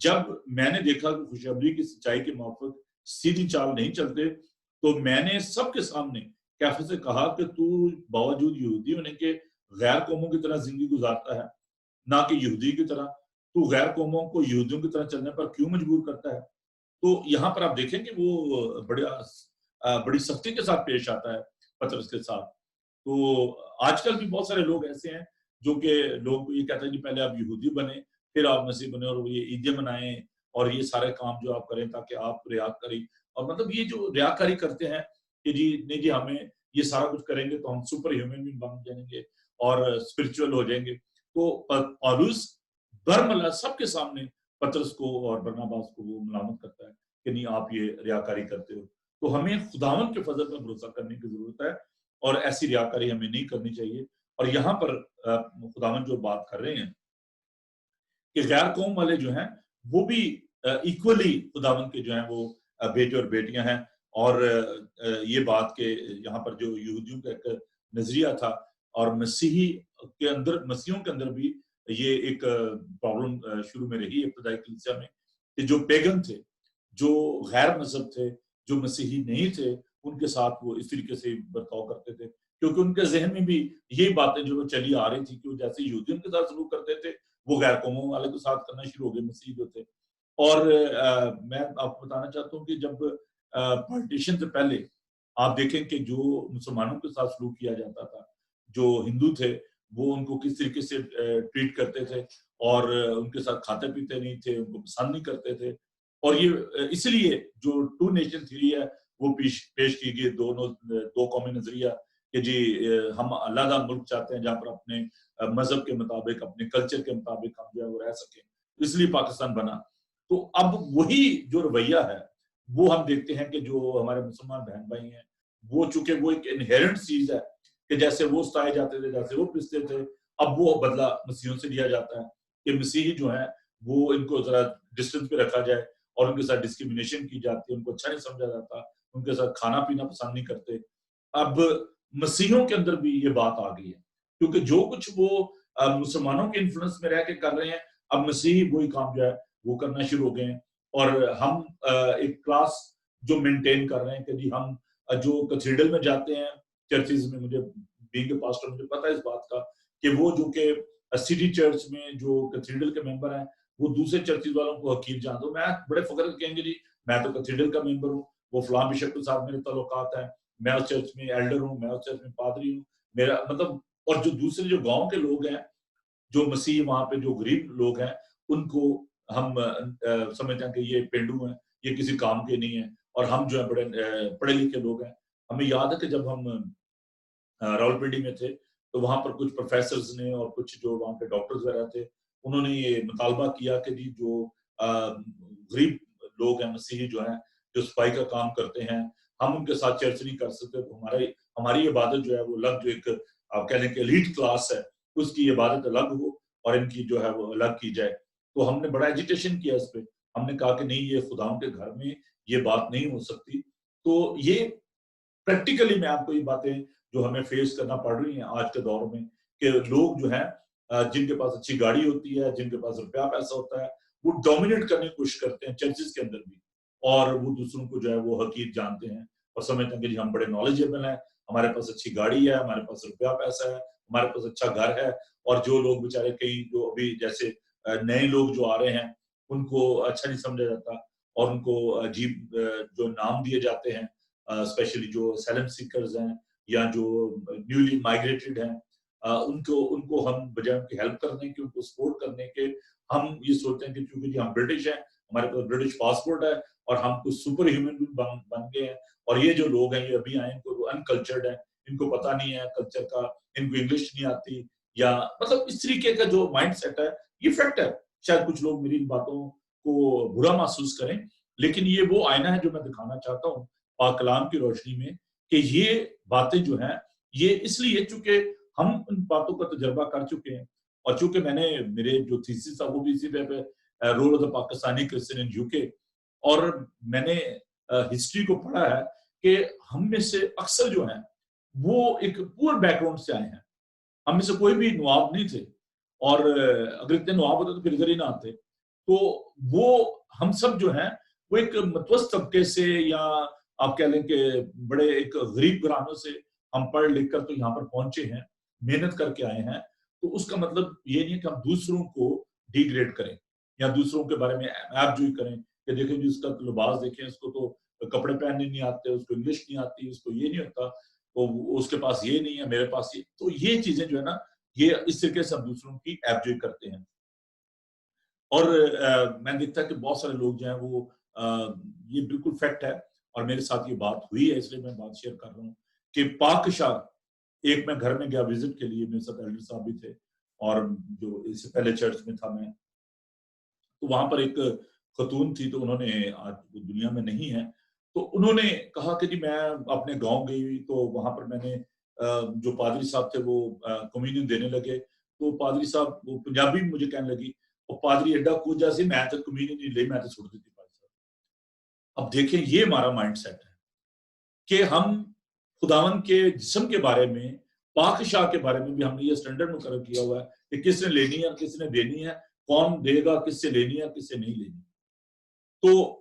جب میں نے دیکھا کہ خوشخبری کی سچائی کے موافق سیدھی چال نہیں چلتے, تو میں نے سب کے سامنے کیفے سے کہا کہ تو باوجود یہودی ہونے کے غیر قوموں کی طرح زندگی گزارتا ہے, نہ کہ یہودی کی طرح, تو غیر قوموں کو یہودیوں کی طرح چلنے پر کیوں مجبور کرتا ہے؟ تو یہاں پر آپ دیکھیں کہ وہ بڑی سختی کے ساتھ پیش آتا ہے پطرس کے ساتھ. تو آج کل بھی بہت سارے لوگ ایسے ہیں جو کہ لوگوں کو یہ کہتے ہیں کہ پہلے آپ یہودی بنے پھر آپ مسیح بنے, اور یہ عیدیں منائیں اور یہ سارے کام جو آپ کریں تاکہ آپ ریاکاری, اور مطلب یہ جو ریاکاری کرتے ہیں کہ جی نہیں جی ہمیں یہ سارا کچھ کریں گے تو ہم سپر ہیومن بھی بن جائیں گے اور اسپرچول ہو جائیں گے. تو پالوس برملا سب کے سامنے پطرس کو اور برناباس کو وہ ملامت کرتا ہے کہ نہیں آپ یہ ریاکاری کرتے ہو. تو ہمیں خداوند کے فضل پر بھروسہ کرنے کی ضرورت ہے, اور ایسی ریاکاری ہمیں نہیں کرنی چاہیے. اور یہاں پر خداوند جو بات کر رہے ہیں کہ غیر قوم والے جو ہیں وہ بھی ایکولی خداوند کے جو ہیں وہ بیٹے اور بیٹیاں ہیں. اور یہ بات کہ یہاں پر جو یہودیوں کا ایک نظریہ تھا اور مسیحیوں کے اندر بھی یہ ایک پرابلم شروع میں رہی ابتدائی کلیسیا میں, کہ جو پیگن تھے, جو غیر مذہب تھے, جو مسیحی نہیں تھے, ان کے ساتھ وہ اس طریقے سے برتاؤ کرتے تھے, کیونکہ ان کے ذہن میں بھی یہی باتیں جو چلی آ رہی تھی کہ وہ جیسے یہودیوں کے ساتھ سلوک کرتے تھے وہ غیر قوموں والے کے ساتھ کرنا شروع ہو گئے مسیحی جو تھے. اور میں آپ کو بتانا چاہتا ہوں کہ جب پارٹیشن سے پہلے آپ دیکھیں کہ جو مسلمانوں کے ساتھ سلوک کیا جاتا تھا, جو ہندو تھے وہ ان کو کس طریقے سے ٹریٹ کرتے تھے, اور ان کے ساتھ کھاتے پیتے نہیں تھے, ان کو پسند نہیں کرتے تھے. اور یہ اس لیے جو ٹو نیشن تھیوری ہے وہ پیش کی گئی, دو قومی نظریہ, کہ جی ہم علیحدہ ملک چاہتے ہیں جہاں پر اپنے مذہب کے مطابق اپنے کلچر کے مطابق ہم جو ہے وہ رہ سکیں, اس لیے پاکستان بنا. تو اب وہی جو رویہ ہے وہ ہم دیکھتے ہیں کہ جو ہمارے مسلمان بہن بھائی ہیں وہ چونکہ وہ ایک انہیرنٹ چیز ہے کہ جیسے وہ ستائے جاتے تھے, جیسے وہ پستے تھے, اب وہ بدلہ مسیحیوں سے لیا جاتا ہے کہ مسیحی جو ہیں وہ ان کو ذرا ڈسٹینس پہ رکھا جائے اور ان کے ساتھ ڈسکریمنیشن کی جاتی ہے, ان کو اچھا نہیں سمجھا جاتا, ان کے ساتھ کھانا پینا پسند نہیں کرتے. اب مسیحیوں کے اندر بھی یہ بات آ گئی ہے, کیونکہ جو کچھ وہ مسلمانوں کے انفلوئنس میں رہ کے کر رہے ہیں, اب مسیحی وہی کام جو ہے وہ کرنا شروع ہو گئے ہیں. اور ہم ایک کلاس جو مینٹین کر رہے ہیں کہ جی ہم جو کیتھیڈرل میں جاتے ہیں چرچز میں, مجھے بینگ اے پاسٹر مجھے پتا ہے اس بات کا کہ وہ جو کہ سٹی چرچ میں جو کیتھیڈرل کے ممبر ہیں وہ دوسرے چرچز والوں کو حقیر جانتے ہو. میں بڑے فخر کہیں گے جی میں تو کیتھیڈرل کا ممبر ہوں, وہ فلاں بشپ کے ساتھ میرے تعلقات ہیں, میں اس چرچ میں ایلڈر ہوں, میں اس چرچ میں پادری ہوں, میرا مطلب. اور جو دوسرے جو گاؤں کے لوگ ہیں, جو مسیح وہاں پہ جو غریب لوگ ہیں, ان کو ہم سمجھتے ہیں کہ یہ پینڈو ہیں, یہ کسی کام کے نہیں ہیں, اور ہم جو ہیں بڑے پڑھے لکھے لوگ ہیں. ہمیں یاد ہے کہ جب ہم راولپنڈی میں تھے تو وہاں پر کچھ پروفیسرز نے اور کچھ جو وہاں پہ ڈاکٹرز وغیرہ تھے, انہوں نے یہ مطالبہ کیا کہ جی جو غریب لوگ ہیں مسیحی جو ہیں جو صفائی کا کام کرتے ہیں, ہم ان کے ساتھ چرچ نہیں کر سکتے, تو ہماری عبادت جو ہے وہ الگ, جو ایک آپ کہہ لیں کہ ایلیٹ کلاس ہے اس کی عبادت الگ ہو اور ان کی جو ہے وہ الگ کی جائے. تو ہم نے بڑا ایجیٹیشن کیا اس پہ, ہم نے کہا کہ نہیں یہ خداؤں کے گھر میں یہ بات نہیں ہو سکتی. تو یہ پریکٹیکلی میں آپ کو یہ باتیں جو ہمیں فیس کرنا پڑ رہی ہیں آج کے دور میں, کہ لوگ جو ہیں جن کے پاس اچھی گاڑی ہوتی ہے, جن کے پاس روپیہ پیسہ ہوتا ہے, وہ ڈومینیٹ کرنے کی کوشش کرتے ہیں چرچز کے اندر بھی, اور وہ دوسروں کو جو ہے وہ حقیر جانتے ہیں اور سمجھتے ہیں کہ جی ہم بڑے نالجیبل ہیں, ہمارے پاس اچھی گاڑی ہے, ہمارے پاس روپیہ پیسہ ہے, ہمارے پاس اچھا گھر ہے. اور جو لوگ بیچارے کئی جو ابھی جیسے نئے لوگ جو آ رہے ہیں ان کو اچھا نہیں سمجھا جاتا اور ان کو عجیب جو نام دیے جاتے ہیں, اسپیشلی جو اسائلم سیکرز ہیں یا جو نیولی مائگریٹڈ ہیں, ان کو ہم بجائے ان کی ہیلپ کرنے کے, ان کو سپورٹ کرنے کے, ہم یہ سوچتے ہیں کہ چونکہ جی ہم برٹش ہیں, ہمارے پاس برٹش پاسپورٹ ہے اور ہم کچھ سپر ہیومن بن گئے ہیں, اور یہ جو لوگ ہیں یہ ابھی آئے ان کو انکلچرڈ ہیں, ان کو پتہ نہیں ہے کلچر کا, ان کو انگلش نہیں آتی, یا مطلب اس طریقے کا جو مائنڈ سیٹ ہے یہ فیکٹ ہے. شاید کچھ لوگ میری ان باتوں کو برا محسوس کریں, لیکن یہ وہ آئینہ ہے جو میں دکھانا چاہتا ہوں پاک کلام کی روشنی میں, کہ یہ باتیں جو ہیں یہ اس لیے چونکہ ہم ان باتوں کا تجربہ کر چکے ہیں, اور چونکہ میں نے میرے جو تھیسس تھا وہ بھی اسی پہ role of the Pakistani Christian in UK, اور میں نے ہسٹری کو پڑھا ہے کہ ہم میں سے اکثر جو ہیں وہ ایک پور بیک گراؤنڈ سے آئے ہیں. ہم میں سے کوئی بھی نواب نہیں تھے, اور اگر اتنے نواب ہوتے تو پھر ادھر ہی نہ آتے. تو وہ ہم سب جو ہیں وہ ایک متوسط طبقے سے, یا آپ کہہ لیں کہ بڑے ایک غریب گھرانوں سے ہم پڑھ لکھ کر تو یہاں پر پہنچے ہیں, محنت کر کے آئے ہیں. تو اس کا مطلب یہ نہیں کہ ہم دوسروں کو ڈی گریڈ کریں یا دوسروں کے بارے میں ایپ جوئی کریں کہ دیکھیں جی اس کا لباس دیکھیں, اس کو تو کپڑے پہننے نہیں آتے, اس کو انگلش نہیں آتی, اس کو یہ نہیں ہوتا, تو اس کے پاس یہ نہیں ہے, میرے پاس یہ. تو یہ چیزیں جو ہے نا, یہ اس طریقے سے ہم دوسروں کی ایپ جوئی کرتے ہیں. اور میں دیکھتا کہ بہت سارے لوگ جو ہیں وہ یہ بالکل فیکٹ ہے, اور میرے ساتھ یہ بات ہوئی ہے اس لیے میں بات شیئر کر رہا ہوں کہ پاک شاہ, ایک میں گھر میں گیا وزٹ کے لیے, میرے ساتھ ایلڈر صاحب بھی تھے, اور جو اس سے پہلے چرچ میں تھا میں, تو وہاں پر ایک خاتون تھی, تو انہوں نے, آج دنیا میں نہیں ہے, تو انہوں نے کہا کہ جی میں اپنے گاؤں گئی ہوئی, تو وہاں پر میں نے جو پادری صاحب تھے وہ کمیونین دینے لگے, تو پادری صاحب وہ پنجابی مجھے کہنے لگی, اور پادری ایڈا کوجا سی, میں تو کمیونین نہیں لے, میں تو چھوڑ دیتی پادری صاحب. اب دیکھیں یہ ہمارا مائنڈ سیٹ ہے کہ ہم خداوند کے جسم کے بارے میں, پاک شاہ کے بارے میں بھی ہم نے یہ سٹینڈرڈ مقرر کیا ہوا ہے کہ کس نے لینی ہے, کس نے دینی ہے, کون دے گا, کس سے لینی ہے, کس سے نہیں لینی. تو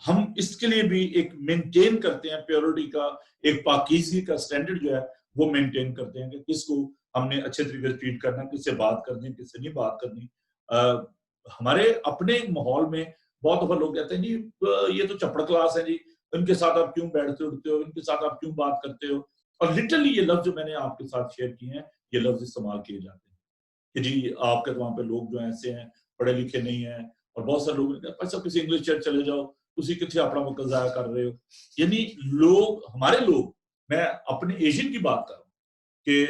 ہم اس کے لیے بھی ایک مینٹین کرتے ہیں پیورٹی کا, ایک پاکیزگی کا سٹینڈرڈ جو ہے وہ مینٹین کرتے ہیں کہ کس کو ہم نے اچھے طریقے سے ٹریٹ کرنا, کس سے بات کرنی, کس سے نہیں بات کرنی. ہمارے اپنے ماحول میں بہت دفعہ لوگ کہتے ہیں جی یہ تو چپڑ کلاس ہے جی, ان کے ساتھ آپ کیوں بیٹھتے اٹھتے ہو, ان کے ساتھ آپ کیوں بات کرتے ہو. اور لٹرلی یہ لفظ جو میں نے آپ کے ساتھ شیئر کیے ہیں, یہ لفظ استعمال کیے جاتے ہیں کہ جی آپ کے وہاں پہ لوگ جو ایسے ہیں, پڑھے لکھے نہیں ہیں, اور بہت سارے لوگ ایسا کسی انگلش چرچ چلے جاؤ, اسی کتنے اپنا وقت ضائع کر رہے ہو. یعنی لوگ, ہمارے لوگ, میں اپنے ایشین کی بات کر رہا ہوں کہ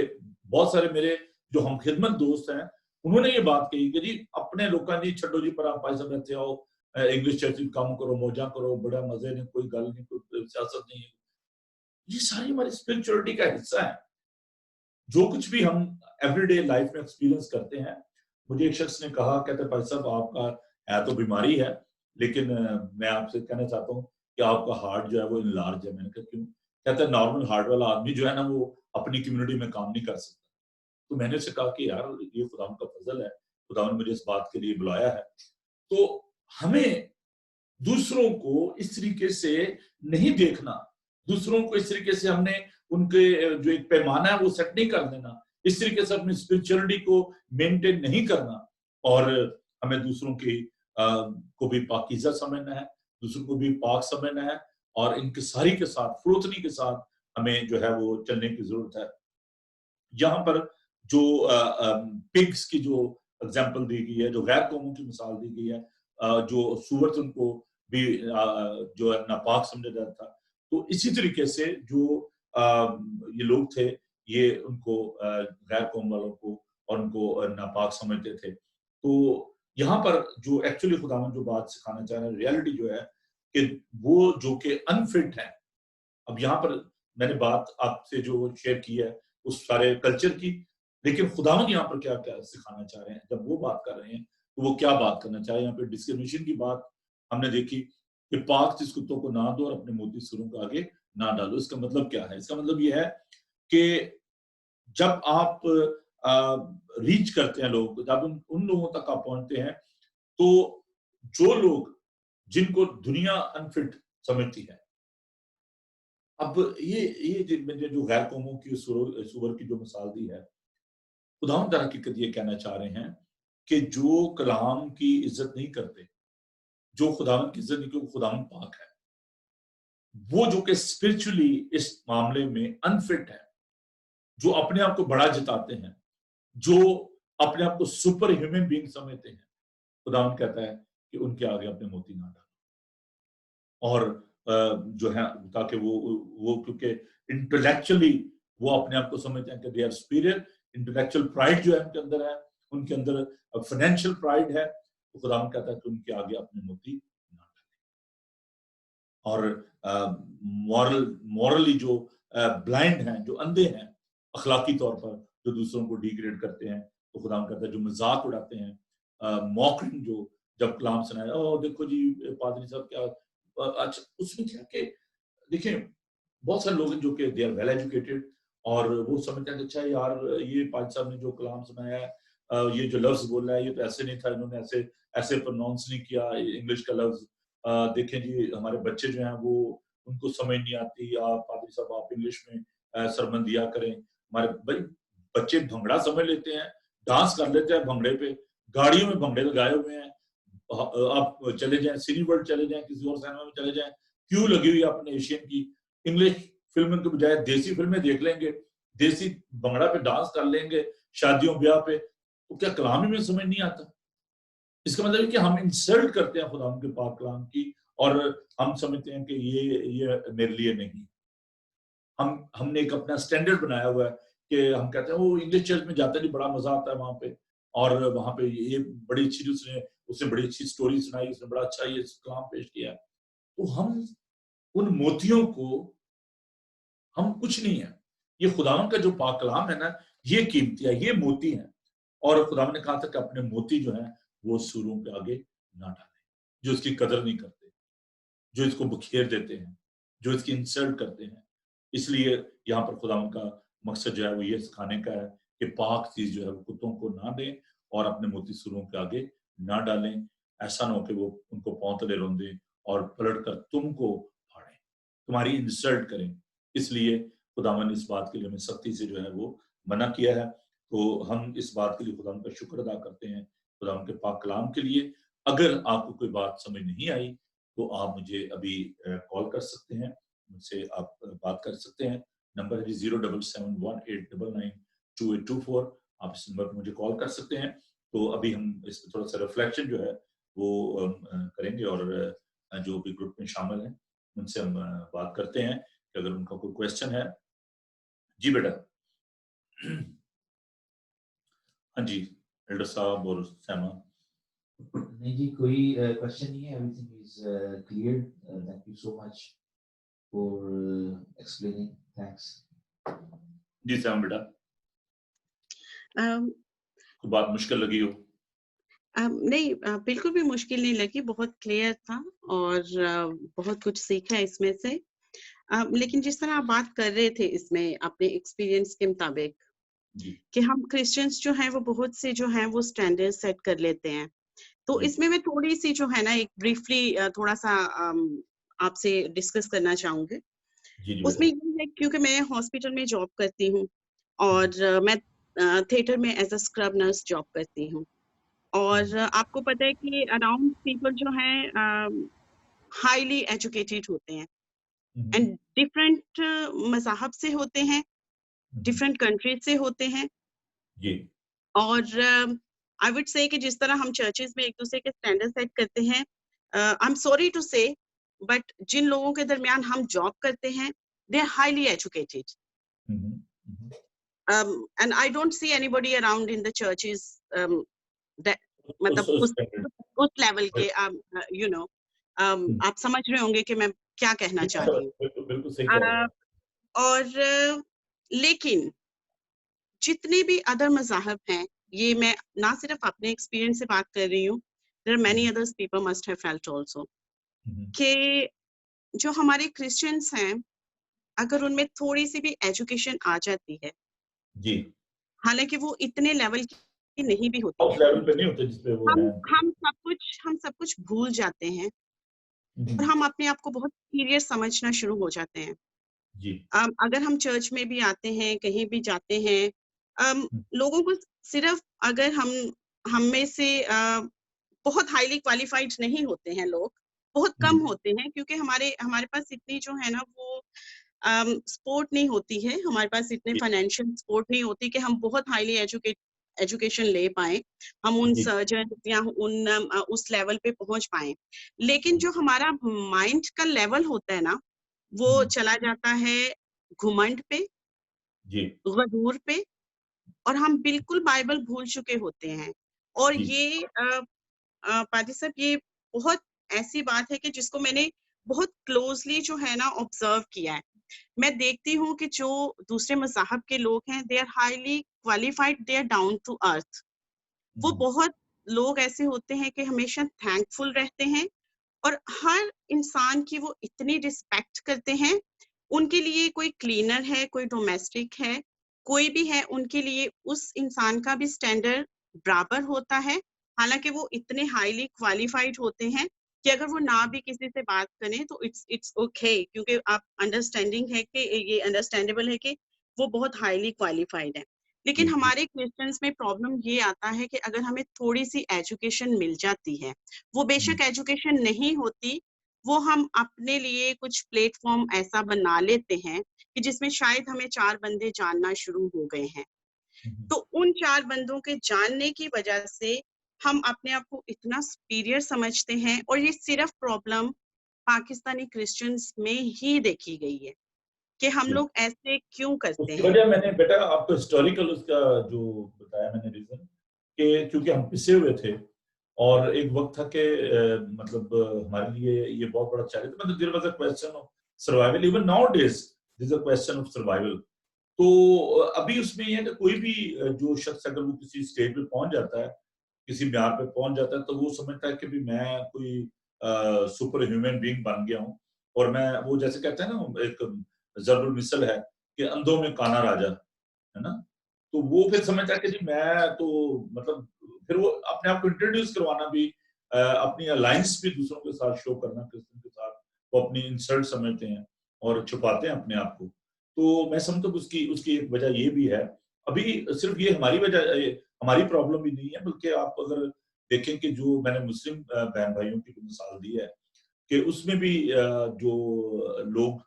بہت سارے میرے جو ہم خدمت دوست ہیں, انہوں نے یہ بات کہی کہ جی اپنے لوگوں جی چھڈو جی, پر آپ پائے سب رہتے آؤ, انگلش چرچ کام کرو, موجاں کرو, بڑا مزے نہیں, کوئی گل نہیں, کوئی سیاست نہیں ہے. یہ ساری ہماری اسپرچولیٹی کا حصہ ہے. جو کچھ بھی ہم ایوری ڈے لائف میں ایکسپیرینس کرتے ہیں. مجھے ایک شخص نے کہا, کہتے بھائی صاحب آپ کا ہے تو بیماری ہے, لیکن میں آپ سے کہنا چاہتا ہوں کہ آپ کا ہارٹ جو ہے وہ انلارج ہے. میں نے کہا کیوں؟ کہتا ہے نارمل ہارٹ والا آدمی جو ہے نا وہ اپنی کمیونٹی میں کام نہیں کر سکتا. تو میں نے اسے کہا کہ یار یہ خدا کا فضل ہے, خدا نے مجھے اس بات کے لیے بلایا ہے. تو ہمیں دوسروں کو اس طریقے سے نہیں دیکھنا, دوسروں کو اس طریقے سے ہم نے ان کے جو ایک پیمانہ ہے وہ سیٹ نہیں کر دینا, اس طریقے سے اپنی اسپرچولیٹی کو مینٹین نہیں کرنا, اور ہمیں دوسروں کی کو بھی پاکیزہ سمجھنا ہے, دوسروں کو بھی پاک سمجھنا ہے, اور ان کے ساری کے ساتھ فروتنی کے ساتھ ہمیں جو ہے وہ چلنے کی ضرورت ہے. یہاں پر جو پگس کی جو اگزامپل دی گئی ہے, جو غیر قوموں کی مثال دی گئی ہے, جو سورت ان کو بھی جو ہے ناپاک سمجھا جاتا تھا, تو اسی طریقے سے جو یہ لوگ تھے یہ ان کو غیر قوم والوں کو اور ان کو ناپاک سمجھتے تھے. تو یہاں پر جو ایکچولی خداوند جو بات سکھانا چاہ رہے ہیں, ریالٹی جو ہے کہ وہ جو کہ انفٹ ہیں. اب یہاں پر میں نے بات آپ سے جو شیئر کی ہے اس سارے کلچر کی, لیکن خداوند یہاں پر کیا کیا سکھانا چاہ رہے ہیں جب وہ بات کر رہے ہیں, تو وہ کیا بات کرنا چاہ رہے ہیں. یہاں پہ ڈسکریمنیشن کی بات ہم نے دیکھی کہ پاک جس کتوں کو نہ دو اور اپنے موتی سروں کو آگے نہ ڈالو. اس کا مطلب کیا ہے؟ اس کا مطلب یہ ہے کہ جب آپ ریچ کرتے ہیں لوگوں کو, جب ان لوگوں تک آپ پہنچتے ہیں, تو جو لوگ جن کو دنیا انفٹ سمجھتی ہے, اب یہ جو غیر قوموں کی سور کی جو مثال دی ہے, خداوند در حقیقت یہ کہنا چاہ رہے ہیں کہ جو کلام کی عزت نہیں کرتے, جو خداوند کی عزت نہیں کرتے, خداوند پاک ہے. وہ جو کہ اسپرچولی اس معاملے میں انفٹ ہے, جو اپنے آپ کو بڑا جتاتے ہیں, جو اپنے آپ کو سپر ہیومن بینگ سمجھتے ہیں, خداوند کہتا ہے کہ ان کے آگے اپنے موتی نہ ڈالو. اور جو ہے تاکہ وہ کیونکہ انٹلیکچولی وہ اپنے آپ کو سمجھتے ہیں کہ they are superior, intellectual pride جو ہے ان کے اندر ہے, ان کے اندر فائنینشیل پرائڈ ہے, تو خداوند کہتا ہے کہ ان کے آگے اپنے موتی نہ ڈالیں. اور مورلی جو بلائنڈ ہیں, جو اندھے ہیں اخلاقی طور پر, جو دوسروں کو ڈی گریڈ کرتے ہیں, تو خداوند کہتا ہے جو مذاق اڑاتے ہیں, موکنگ, جو جب کلام سنایا, او دیکھو جی پادری صاحب کیا اچھا, اس میں کیا کہ دیکھیں بہت سارے لوگ ہیں جو کہ دے آر ویل ایجوکیٹڈ, اور وہ سمجھتے ہیں کہ اچھا یار یہ پاج صاحب نے جو کلام سنایا ہے یہ جو لفظ بولا ہے یہ تو ایسے نہیں تھا, انہوں نے ایسے پروناؤنس نہیں کیا انگلش کا لفظ. دیکھیں جی ہمارے بچے جو ہیں وہ ان کو سمجھ نہیں آتی, آپ پادری صاحب آپ انگلش میں سرمن دیا کریں. ہمارے بھائی بچے بھنگڑا سمجھ لیتے ہیں, ڈانس کر لیتے ہیں بھنگڑے پہ, گاڑیوں میں بھنگڑے لگائے ہوئے ہیں. آپ چلے جائیں سینی ورلڈ چلے جائیں, کسی اور سینما میں چلے جائیں, کیوں لگی ہوئی آپ نے ایشین کی, انگلش فلموں کے بجائے دیسی فلمیں دیکھ لیں گے, دیسی بھنگڑا پہ ڈانس کر لیں گے شادیوں بیاہ پہ, تو کیا کلام ہی میں سمجھ نہیں آتا؟ اس کا مطلب ہے کہ ہم انسلٹ کرتے ہیں خدا کے پاک کلام کی, اور ہم سمجھتے ہیں کہ یہ میرے لیے نہیں. ہم نے ایک اپنا سٹینڈرڈ بنایا ہوا ہے کہ ہم کہتے ہیں وہ انگلش چرچ میں جاتے نہیں, بڑا مزہ آتا ہے وہاں پہ, اور وہاں پہ یہ بڑی اچھی اس نے بڑی اچھی سٹوری سنائی, اس نے بڑا اچھا یہ کلام پیش کیا. تو ہم ان موتیوں کو ہم کچھ نہیں ہیں. یہ خداوند کا جو پاک کلام ہے نا, یہ قیمتی ہے, یہ موتی ہیں. اور خداوند نے کہا تھا کہ اپنے موتی جو ہیں وہ سوروں کے آگے نہ ڈالیں, جو اس کی قدر نہیں کرتے, جو اس کو بکھیر دیتے ہیں, جو اس کی انسلٹ کرتے ہیں. اس لیے یہاں پر خداوند کا مقصد جو ہے وہ یہ سکھانے کا ہے کہ پاک چیز جو ہے وہ کتوں کو نہ دیں اور اپنے موتی سوروں کے آگے نہ ڈالیں. ایسا نہ ہو کہ وہ ان کو پاؤں تلے روندیں اور پلٹ کر تم کو پھاڑیں, تمہاری انسلٹ کریں. اس لیے خداوند نے اس بات کے لیے ہمیں سختی سے جو ہے وہ منع کیا ہے. تو ہم اس بات کے لیے خداوند کا شکر ادا کرتے ہیں, خداوند کے پاک کلام کے لیے. اگر آپ کو کوئی بات سمجھ نہیں آئی تو آپ مجھے ابھی کال کر سکتے ہیں, مجھ سے آپ بات کر سکتے ہیں. نمبر ہے 07718992824. آپ اس نمبر پہ مجھے کال کر سکتے ہیں. تو ابھی ہم اس پہ تھوڑا سا ریفلیکشن جو ہے وہ کریں گے, اور جو بھی گروپ میں شامل ہیں ان سے ہم بات کرتے ہیں کہ اگر ان کا کوئی کویسچن ہے. جی بیٹا. ہاں جی ایلڈر صاحب اور سیما. نہیں جی کوئی کویسچن نہیں ہے, everything is clear. Thank you so much for explaining. Thanks. جی سیما بیٹا, کوئی بات مشکل لگی ہو؟ نہیں بالکل بھی مشکل نہیں لگی, بہت کلیئر تھا اور بہت کچھ سیکھا اس میں سے. لیکن جس طرح آپ بات کر رہے تھے اس میں اپنے ایکسپیرینس کے مطابق کہ ہم کرسچنس جو ہیں وہ بہت سے جو ہیں وہ سٹینڈرڈ سیٹ کر لیتے ہیں, تو اس میں تھوڑی سی جو ہے نا ایک بریفلی تھوڑا سا آپ سے ڈسکس کرنا چاہوں گی. اس میں یہ ہے کیونکہ میں ہاسپٹل میں جاب کرتی ہوں اور میں تھیٹر میں as a scrub nurse job کرتی ہوں, اور آپ کو پتہ ہے کہ اراؤنڈ پیپل جو ہیں ہائیلی ایجوکیٹڈ ہوتے ہیں اینڈ ڈفرینٹ مذاہب سے ہوتے ہیں, ڈفرینٹ کنٹریز سے ہوتے ہیں. اور آئی وڈ سے کہ جس طرح ہم چرچز میں ایک دوسرے کے اسٹینڈرڈ سیٹ کرتے ہیں, I am sorry to say but جن لوگوں کے درمیان ہم جاب کرتے ہیں they are highly educated, and I don't see anybody around in the churches مطلب اس لیول کے, یو نو آپ سمجھ رہے ہوں گے کہ میں کیا کہنا چاہ رہی ہوں. اور لیکن جتنے بھی ادر مذاہب ہیں, یہ میں نہ صرف اپنے ایکسپیرینس سے بات کر رہی ہوں, there are many others people must have felt also, کہ جو ہمارے کرسچنس ہیں اگر ان میں تھوڑی سی بھی ایجوکیشن آ جاتی ہے, جی حالانکہ وہ اتنے لیول کی نہیں بھی ہوتی, ہم سب کچھ بھول جاتے ہیں اور ہم اپنے آپ کو بہت سیریس سمجھنا شروع ہو جاتے ہیں. اگر ہم چرچ میں بھی آتے ہیں, کہیں بھی جاتے ہیں, لوگوں کو صرف اگر ہم میں سے بہت ہائیلی کوالیفائڈ نہیں ہوتے ہیں, لوگ بہت کم ہوتے ہیں کیونکہ ہمارے پاس اتنی جو ہے نا وہ سپورٹ نہیں ہوتی ہے, ہمارے پاس اتنے فائنینشیل سپورٹ نہیں ہوتی کہ ہم بہت ہائیلی ایجوکیشن لے پائیں, ہم ان سرجن یا اس لیول پہ پہنچ پائیں. لیکن جو ہمارا مائنڈ کا لیول ہوتا ہے نا وہ چلا جاتا ہے گھمنڈ پہ, غرور پہ, اور ہم بالکل بائبل بھول چکے ہوتے ہیں. اور یہ پادری صاحب یہ بہت ایسی بات ہے کہ جس کو میں نے بہت کلوزلی جو ہے نا آبزرو کیا ہے. میں دیکھتی ہوں کہ جو دوسرے مذاہب کے لوگ ہیں they are highly qualified, they are down to earth. وہ بہت لوگ ایسے ہوتے ہیں کہ ہمیشہ تھینک فل رہتے ہیں اور ہر انسان کی وہ اتنی رسپیکٹ کرتے ہیں ان کے لیے کوئی کلینر ہے, کوئی ڈومیسٹک ہے, کوئی بھی ہے, ان کے لیے اس انسان کا بھی اسٹینڈرڈ برابر ہوتا ہے. حالانکہ وہ اتنے ہائیلی کوالیفائڈ ہوتے ہیں کہ اگر وہ نہ بھی کسی سے بات کریں تو اٹس اوکے, کیونکہ آپ انڈرسٹینڈنگ ہے کہ یہ انڈرسٹینڈیبل ہے کہ وہ بہت ہائیلی کوالیفائڈ ہے. لیکن ہمارے کرسچنس میں پرابلم یہ آتا ہے کہ اگر ہمیں تھوڑی سی ایجوکیشن مل جاتی ہے, وہ بے شک ایجوکیشن نہیں ہوتی, وہ ہم اپنے لیے کچھ پلیٹ فارم ایسا بنا لیتے ہیں کہ جس میں شاید ہمیں 4 بندے جاننا شروع ہو گئے ہیں. تو ان 4 بندوں کے جاننے کی وجہ سے ہم اپنے آپ کو اتنا سپیریئر سمجھتے ہیں, اور یہ صرف پرابلم پاکستانی کرسچنس میں ہی دیکھی گئی ہے کہ ہم لوگ ایسے کیوں کرتے اس کی ہیں. وجہ میں نے بیٹا آپ کو ہسٹوریکل اس کا جو بتایا میں نے ریزن کہ چونکہ ہم پسے ہوئے تھے اور ایک وقت تھا کہ مطلب ہمارے لیے یہ بہت بڑا چیلنج تھا. مطلب there was a question of survival, even nowadays there is a question of survival. تو ابھی اس میں یہ ہے کہ کوئی بھی جو شخص اگر وہ کسی اسٹیج پہ پہنچ جاتا ہے, کسی معیار پہ پہنچ جاتا ہے, تو وہ سمجھتا ہے کہ بھی میں کوئی سپر ہیومن بینگ بن گیا ہوں, اور میں وہ جیسے کہتے ہیں نا ایک ضرب المثل ہے کہ اندھوں میں کانا راجا ہے نا, تو وہ پھر سمجھتا ہے کہ جی میں تو مطلب پھر وہ اپنے آپ کو انٹروڈیوس کروانا بھی, اپنی الائنس بھی دوسروں کے ساتھ شو کرنا کرسچن کے ساتھ, وہ اپنی انسلٹ سمجھتے ہیں اور چھپاتے ہیں اپنے آپ کو. تو میں سمجھتا ہوں اس کی ایک وجہ یہ بھی ہے. ابھی صرف یہ ہماری وجہ ہماری پرابلم بھی نہیں ہے, بلکہ آپ اگر دیکھیں کہ جو میں نے مسلم بہن بھائیوں کی مثال دی ہے کہ اس میں بھی جو لوگ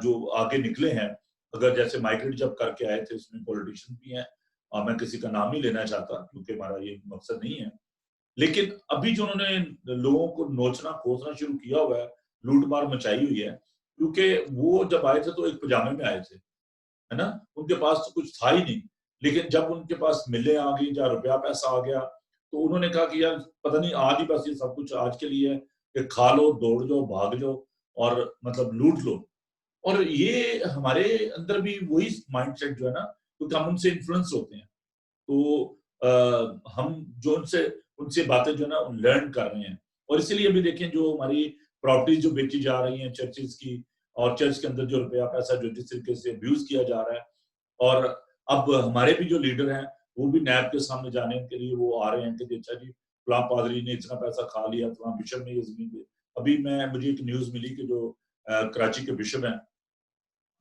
جو آگے نکلے ہیں, اگر جیسے مائیگریٹ جب کر کے آئے تھے, اس میں پولیٹیشین بھی ہیں, اور میں کسی کا نام نہیں لینا چاہتا کیونکہ ہمارا یہ مقصد نہیں ہے, لیکن ابھی جو انہوں نے لوگوں کو نوچنا کھوسنا شروع کیا ہوا ہے, لوٹ مار مچائی ہوئی ہے, کیونکہ وہ جب آئے تھے تو ایک پجامے میں آئے تھے ہے نا, ان کے پاس تو کچھ تھا ہی نہیں, لیکن جب ان کے پاس ملیں آ گئی یا روپیہ پیسہ آ گیا تو انہوں نے کہا کہ یار پتہ نہیں آج ہی بس یہ سب کچھ آج کے لیے ہے کہ کھا لو, دوڑ جاؤ, بھاگ جاؤ اور مطلب لوٹ لو. اور یہ ہمارے اندر بھی وہی مائنڈ سیٹ جو ہے نا, کیونکہ ہم ان سے انفلوئنس ہوتے ہیں, تو ہم جو ان سے باتیں جو ہے نا لرن کر رہے ہیں. اور اسی لیے ابھی دیکھیں جو ہماری پراپرٹیز جو بیچی جا رہی ہیں چرچز کی, اور چرچ کے اندر جو روپیہ پیسہ جو جس طریقے سے ابیوز کیا جا رہا ہے, اور اب ہمارے بھی جو لیڈر ہیں وہ بھی نیب کے سامنے جانے کے لیے وہ آ رہے ہیں کہ اچھا جی فلاں پادری نے اتنا پیسہ کھا لیا, فلاں بشپ نے یہ زمین پہ. ابھی مجھے ایک نیوز ملی کہ جو کراچی کے بشپ ہیں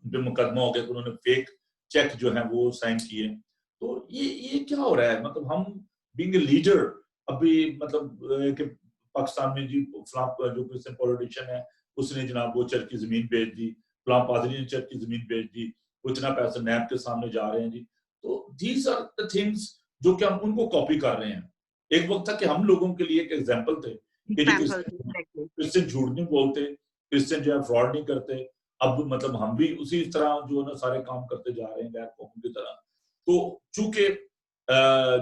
ان پہ مقدمہ ہو گیا کہ انہوں نے فیک چیک جو ہیں وہ سائن کیے. تو یہ کیا ہو رہا ہے, مطلب ہم بینگ اے لیڈر ابھی مطلب کہ پاکستان میں جی فلاں جو کرسچن پولیٹیشین ہے اس نے جناب وہ چرچ کی زمین بیچ دی, فلاں پادری نے چرچ کی زمین بیچ دی, اتنا پیسہ نیب کے سامنے جا رہے ہیں جی. تو دیز آر دا تھنگس جو کہ ہم ان کو کاپی کر رہے ہیں. ایک وقت تھا کہ ہم لوگوں کے لیے ایک ایگزامپل تھے کہ جی کرسچن جھوٹ نہیں بولتے, کرسچن جو ہے فراڈ نہیں کرتے. اب مطلب ہم بھی اسی طرح جو ہے نا سارے کام کرتے جا رہے ہیں غیر قوموں کی طرح. تو چونکہ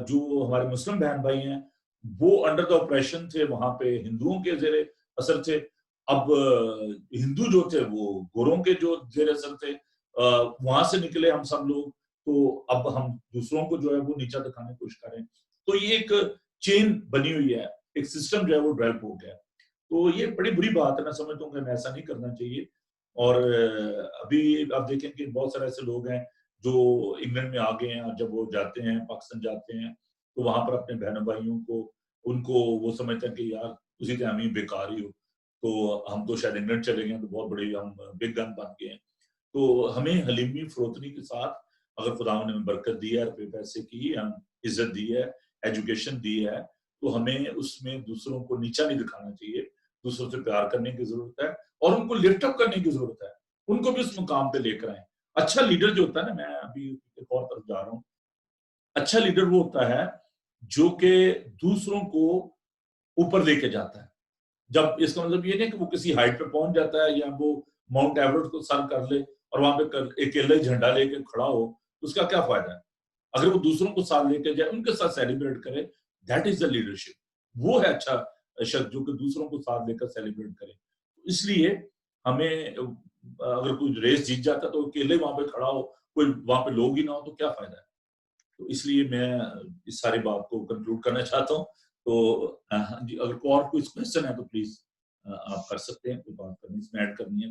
جو ہمارے مسلم بہن بھائی ہیں وہ انڈر دا آپریشن تھے, وہاں پہ ہندوؤں کے زیر اثر تھے. اب ہندو جو تھے وہ گوروں کے جو زیر اثر تھے, وہاں سے نکلے ہم سب لوگ. تو اب ہم دوسروں کو جو ہے وہ نیچا دکھانے کی کوشش کریں. تو یہ ایک چین بنی ہوئی ہے, ایک سسٹم جو ہے وہ ڈیولپ ہو گیا. تو یہ بڑی بری بات ہے, میں سمجھتا ہوں کہ ہمیں ایسا نہیں کرنا چاہیے. اور ابھی آپ دیکھیں کہ بہت سارے ایسے لوگ ہیں جو انگلینڈ میں آگے ہیں, اور جب وہ جاتے ہیں پاکستان جاتے ہیں تو وہاں پر اپنے بہنوں بھائیوں کو ان کو وہ سمجھتے ہیں کہ یار اسی طرح ہم بیکار ہی ہو, تو ہم تو شاید انگلینڈ چلے گئے تو بہت بڑے ہم بگ گن بن گئے ہیں. تو ہمیں حلیمی فروتنی کے ساتھ اگر خدا نے برکت دی ہے, روپے پیسے کی عزت دی ہے, ایجوکیشن دی ہے, تو ہمیں اس میں دوسروں کو نیچا نہیں دکھانا چاہیے. دوسروں سے پیار کرنے کی ضرورت ہے اور ان کو لفٹ اپ کرنے کی ضرورت ہے, ان کو بھی اس مقام پہ لے کر آئیں. اچھا لیڈر جو ہوتا ہے نا, میں ابھی ایک اور طرف جا رہا ہوں, اچھا لیڈر وہ ہوتا ہے جو کہ دوسروں کو اوپر لے کے جاتا ہے. جب اس کا مطلب یہ نہیں کہ وہ کسی ہائٹ پہ پہنچ جاتا ہے یا وہ ماؤنٹ ایوریسٹ کو سر کر لے اور وہاں پہ اکیلا ہی جھنڈا لے کے کھڑا ہو, اس کا کیا فائدہ ہے. اگر وہ دوسروں کو ساتھ لے کے جائے, ان کے ساتھ سیلیبریٹ کرے, دیٹ از دا لیڈرشپ. وہ ہے اچھا شخص جو کہ دوسروں کو ساتھ لے کر سیلیبریٹ کرے. اس لیے ہمیں اگر کوئی ریس جیت جاتا تو اکیلے وہاں پہ کھڑا ہو, کوئی وہاں پہ لوگ ہی نہ ہو تو کیا فائدہ ہے. تو اس لیے میں اس ساری بات کو کنکلوڈ کرنا چاہتا ہوں. تو اگر کوئی اور کوئی کوشچن ہے تو پلیز آپ کر سکتے ہیں, کوئی بات کرنی اس میں ایڈ کرنی ہے.